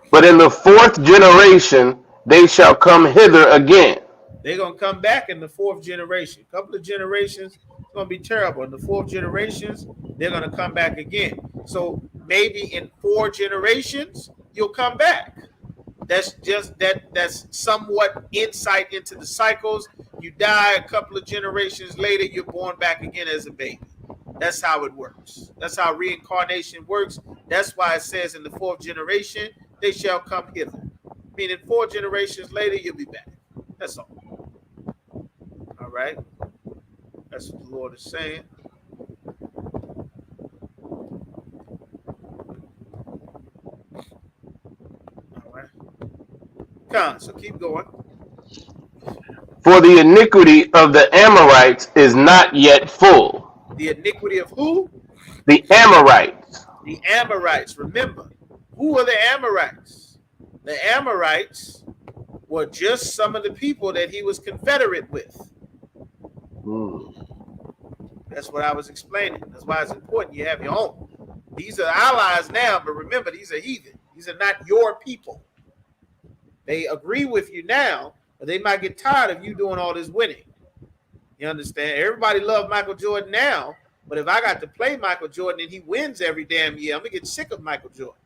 But in the fourth generation they shall come hither again. They're going to come back in the fourth generation. A couple of generations, it's going to be terrible. In the fourth generations, they're going to come back again. So maybe in 4 generations, you'll come back. That's somewhat insight into the cycles. You die, a couple of generations later, you're born back again as a baby. That's how it works. That's how reincarnation works. That's why it says in the 4th generation, they shall come hither. Meaning 4 generations later, you'll be back. That's all. All right. That's what the Lord is saying. All right. So keep going. For the iniquity of the Amorites is not yet full. The iniquity of who? The Amorites. The Amorites. Remember, who are the Amorites? The Amorites were just some of the people that he was confederate with. That's what I was explaining. That's why it's important you have your own. These are allies now, but remember, these are heathen. These are not your people. They agree with you now, but they might get tired of you doing all this winning. You understand? Everybody loves Michael Jordan now, but if I got to play Michael Jordan and he wins every damn year, I'm going to get sick of Michael Jordan.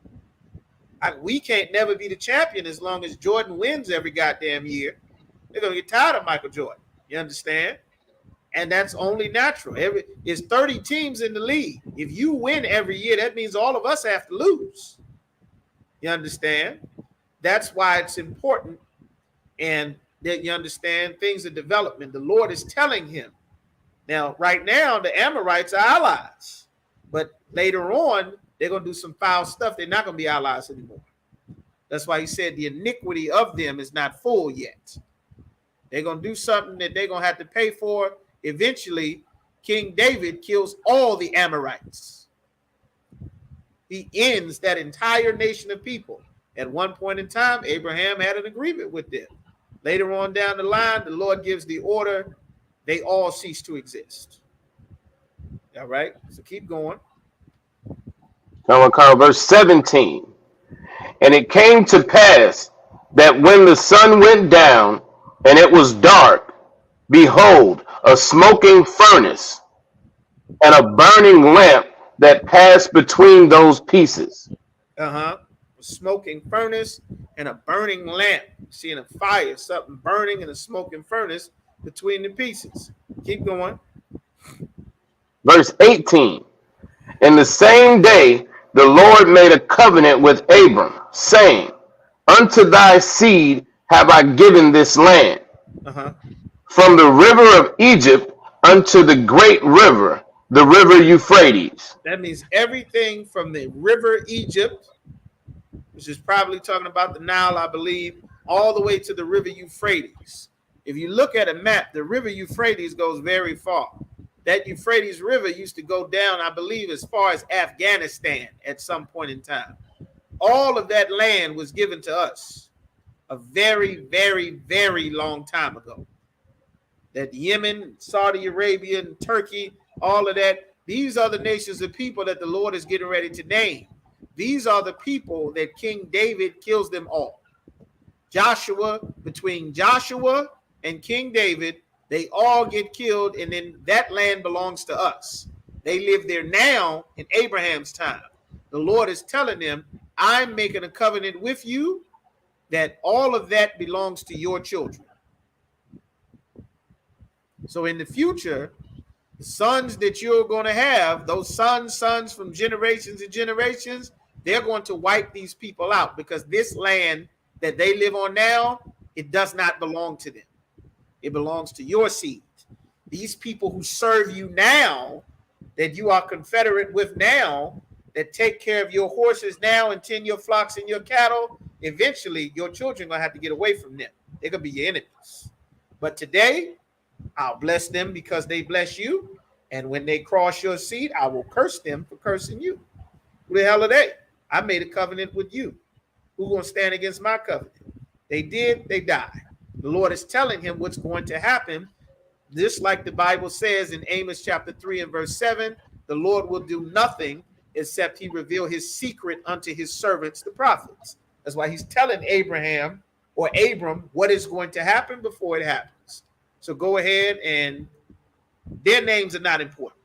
We can't never be the champion as long as Jordan wins every goddamn year. They're going to get tired of Michael Jordan. You understand? And that's only natural. It's 30 teams in the league. If you win every year, that means all of us have to lose. You understand? That's why it's important, and that you understand things of development. The Lord is telling him. Now, right now, the Amorites are allies, but later on, they're going to do some foul stuff. They're not going to be allies anymore. That's why he said the iniquity of them is not full yet. They're going to do something that they're going to have to pay for. Eventually, King David kills all the Amorites. He ends that entire nation of people. At one point in time, Abraham had an agreement with them. Later on down the line, the Lord gives the order, they all cease to exist. All right, so keep going. Verse 17. And it came to pass that when the sun went down and it was dark, behold, a smoking furnace and a burning lamp that passed between those pieces. A smoking furnace and a burning lamp. Seeing a fire, something burning in a smoking furnace between the pieces. Keep going. Verse 18. In the same day, the Lord made a covenant with Abram, saying, Unto thy seed have I given this land, from the river of Egypt unto the great river, the river Euphrates. That means everything from the river Egypt, which is probably talking about the Nile, I believe, all the way to the river Euphrates. If you look at a map, the river Euphrates goes very far. That Euphrates River used to go down, I believe, as far as Afghanistan at some point in time. All of that land was given to us a very, very, very long time ago. That Yemen, Saudi Arabia, and Turkey, all of that, these are the nations of people that the Lord is getting ready to name. These are the people that King David kills them all. Between Joshua and King David, they all get killed, and then that land belongs to us. They live there now in Abraham's time. The Lord is telling them, I'm making a covenant with you that all of that belongs to your children. So in the future, the sons that you're going to have, those sons from generations and generations, they're going to wipe these people out, because this land that they live on now, it does not belong to them. It belongs to your seed. These people who serve you now, that you are confederate with now, that take care of your horses now and tend your flocks and your cattle, eventually your children are going to have to get away from them. They're going to be your enemies. But today, I'll bless them because they bless you. And when they cross your seed, I will curse them for cursing you. Who the hell are they? I made a covenant with you. Who's going to stand against my covenant? They did, they died. The Lord is telling him what's going to happen. Just like the Bible says in Amos chapter 3 and verse 7, the Lord will do nothing except he reveal his secret unto his servants, the prophets. That's why he's telling Abraham or Abram what is going to happen before it happens. So go ahead, and their names are not important.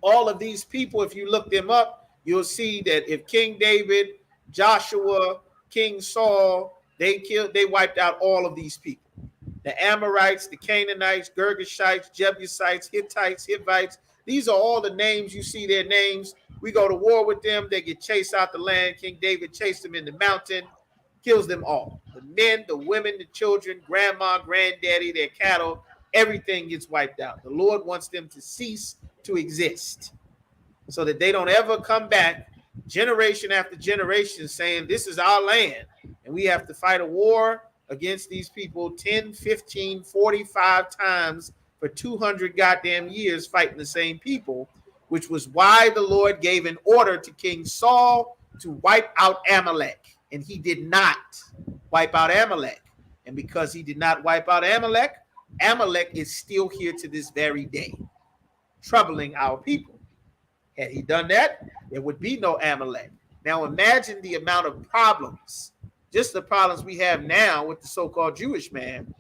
All of these people, if you look them up, you'll see that if King David, Joshua, King Saul, they wiped out all of these people. The Amorites, the Canaanites, Girgashites, Jebusites, Hittites, Hivites. These are all the names. You see their names. We go to war with them. They get chased out the land. King David chased them in the mountain, kills them all. The men, the women, the children, grandma, granddaddy, their cattle, everything gets wiped out. The Lord wants them to cease to exist so that they don't ever come back generation after generation saying, this is our land. And we have to fight a war against these people 10, 15, 45 times for 200 goddamn years fighting the same people, which was why the Lord gave an order to King Saul to wipe out Amalek. And he did not wipe out Amalek. And because he did not wipe out Amalek, Amalek is still here to this very day, troubling our people. Had he done that, there would be no Amalek. Now imagine the amount of problems, just the problems we have now with the so-called Jewish man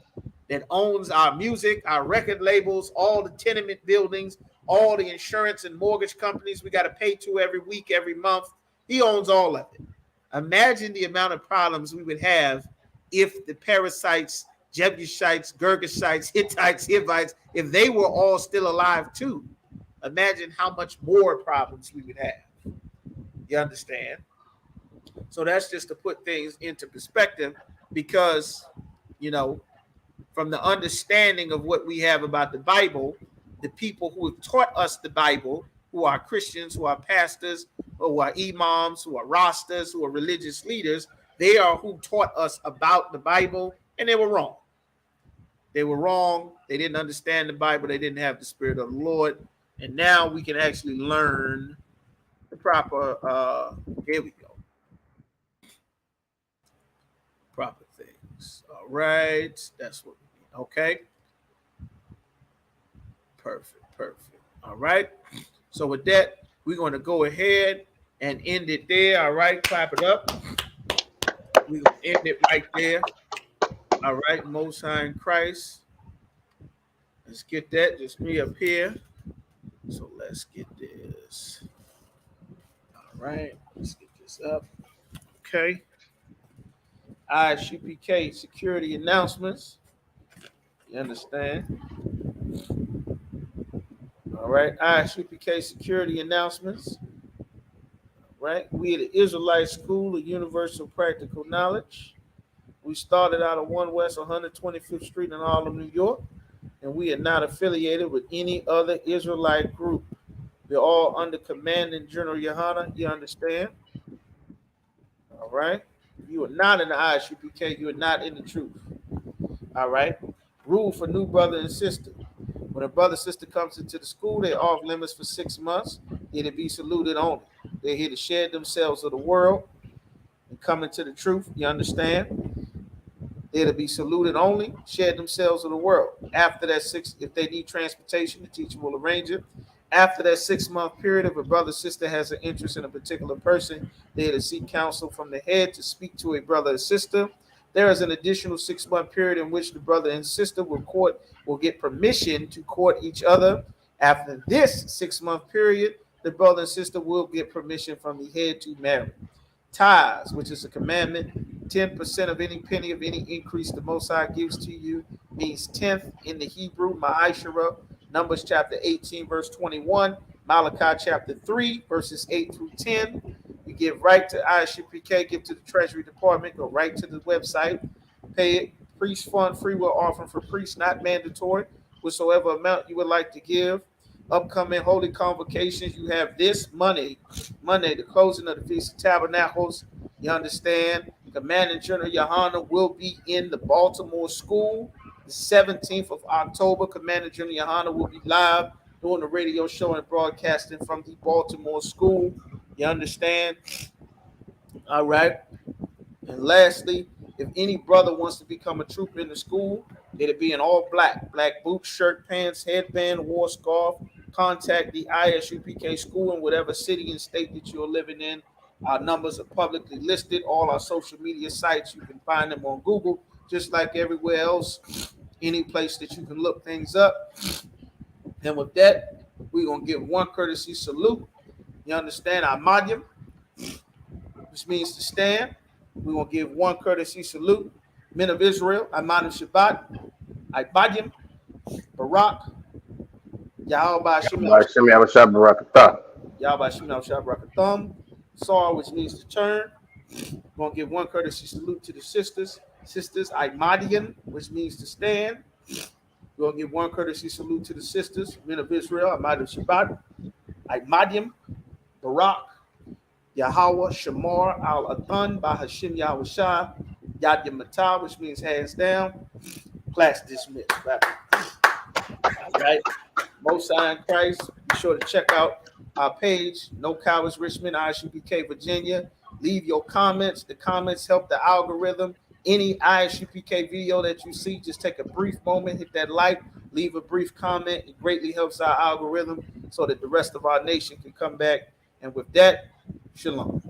that owns our music, our record labels, all the tenement buildings, all the insurance and mortgage companies we got to pay to every week, every month. He owns all of it. Imagine the amount of problems we would have if the parasites Jebusites, Girgashites, Hittites, Hivites, if they were all still alive too, imagine how much more problems we would have. You understand? So that's just to put things into perspective, because, you know, from the understanding of what we have about the Bible, the people who have taught us the Bible, who are Christians, who are pastors, who are imams, who are rosters, who are religious leaders, they are who taught us about the Bible, and they were wrong. They were wrong. They didn't understand the Bible. They didn't have the Spirit of the Lord. And now we can actually learn the proper, here we go, proper things. All right. That's what we need. Okay. Perfect. Perfect. All right. So with that, we're going to go ahead and end it there. All right. Clap it up. We're going to end it right there. All right. Most High in Christ. Let's get that. Just me up here. So let's get this. All right. Let's get this up. Okay. Isupk security announcements. You understand? All right. Isupk security announcements. Right. We at the Israelite School of Universal Practical Knowledge. We started out of 1 West 125th Street in Harlem, New York, and we are not affiliated with any other Israelite group. We're all under Commanding General Yohana. You understand? All right. You are not in the Isupk. You are not in the truth. All right. Rule for new brother and sister. When a brother and sister comes into the school, they're off limits for 6 months. It'll be saluted only. They're here to shed themselves of the world and come into the truth. You understand? It'll be saluted only, shed themselves of the world. After that if they need transportation, the teacher will arrange it. After that 6-month period, if a brother or sister has an interest in a particular person, they're to seek counsel from the head to speak to a brother or sister. There is an additional 6-month period in which the brother and sister will get permission to court each other. After this 6-month period, the brother and sister will get permission from the head to marry. Tithes, which is a commandment, 10% of any penny of any increase the Most High gives to you, means 10th in the Hebrew, Ma'ashara, Numbers chapter 18, verse 21, Malachi chapter 3, verses 8 through 10. You give right to Isupk, give to the Treasury Department, go right to the website, pay it. Priest fund, free will offering for priests, not mandatory, whatsoever amount you would like to give. Upcoming holy convocations, you have this Monday, the closing of the Feast of Tabernacles. You understand? Commanding General Yohana will be in the Baltimore school. The 17th of October, Commander General Yohana will be live doing the radio show and broadcasting from the Baltimore school. You understand? All right. And lastly, if any brother wants to become a trooper in the school, it'll be in all black boots, shirt, pants, headband, war scarf. Contact the Isupk school in whatever city and state that you're living in. Our numbers are publicly listed. All our social media sites, you can find them on Google, just like everywhere else, any place that you can look things up. And with that, we're going to give one courtesy salute. You understand? Ahmadim, which means to stand. We're going to give one courtesy salute. Men of Israel, Ahmadim Shabbat, Ibadim, Barak, Yahweh Hashem Shabbarakatham, Saw, which means to turn. We're going to give one courtesy salute to the sisters. Sisters, Imadian, which means to stand. We're going to give one courtesy salute to the sisters, men of Israel, Ahmadim Shabbat, Imadian, Barak, Yahweh, Shamar, Al-Athan, by Hashem Yahushua, Yad Yamatah, which means hands down. Class dismissed. Right. All right. Most High in Christ. Be sure to check out our page, No Cowards Richmond, Isupk Virginia. Leave your comments. The comments help the algorithm. Any Isupk video that you see, just take a brief moment, hit that like, leave a brief comment. It greatly helps our algorithm so that the rest of our nation can come back. And with that, shalom.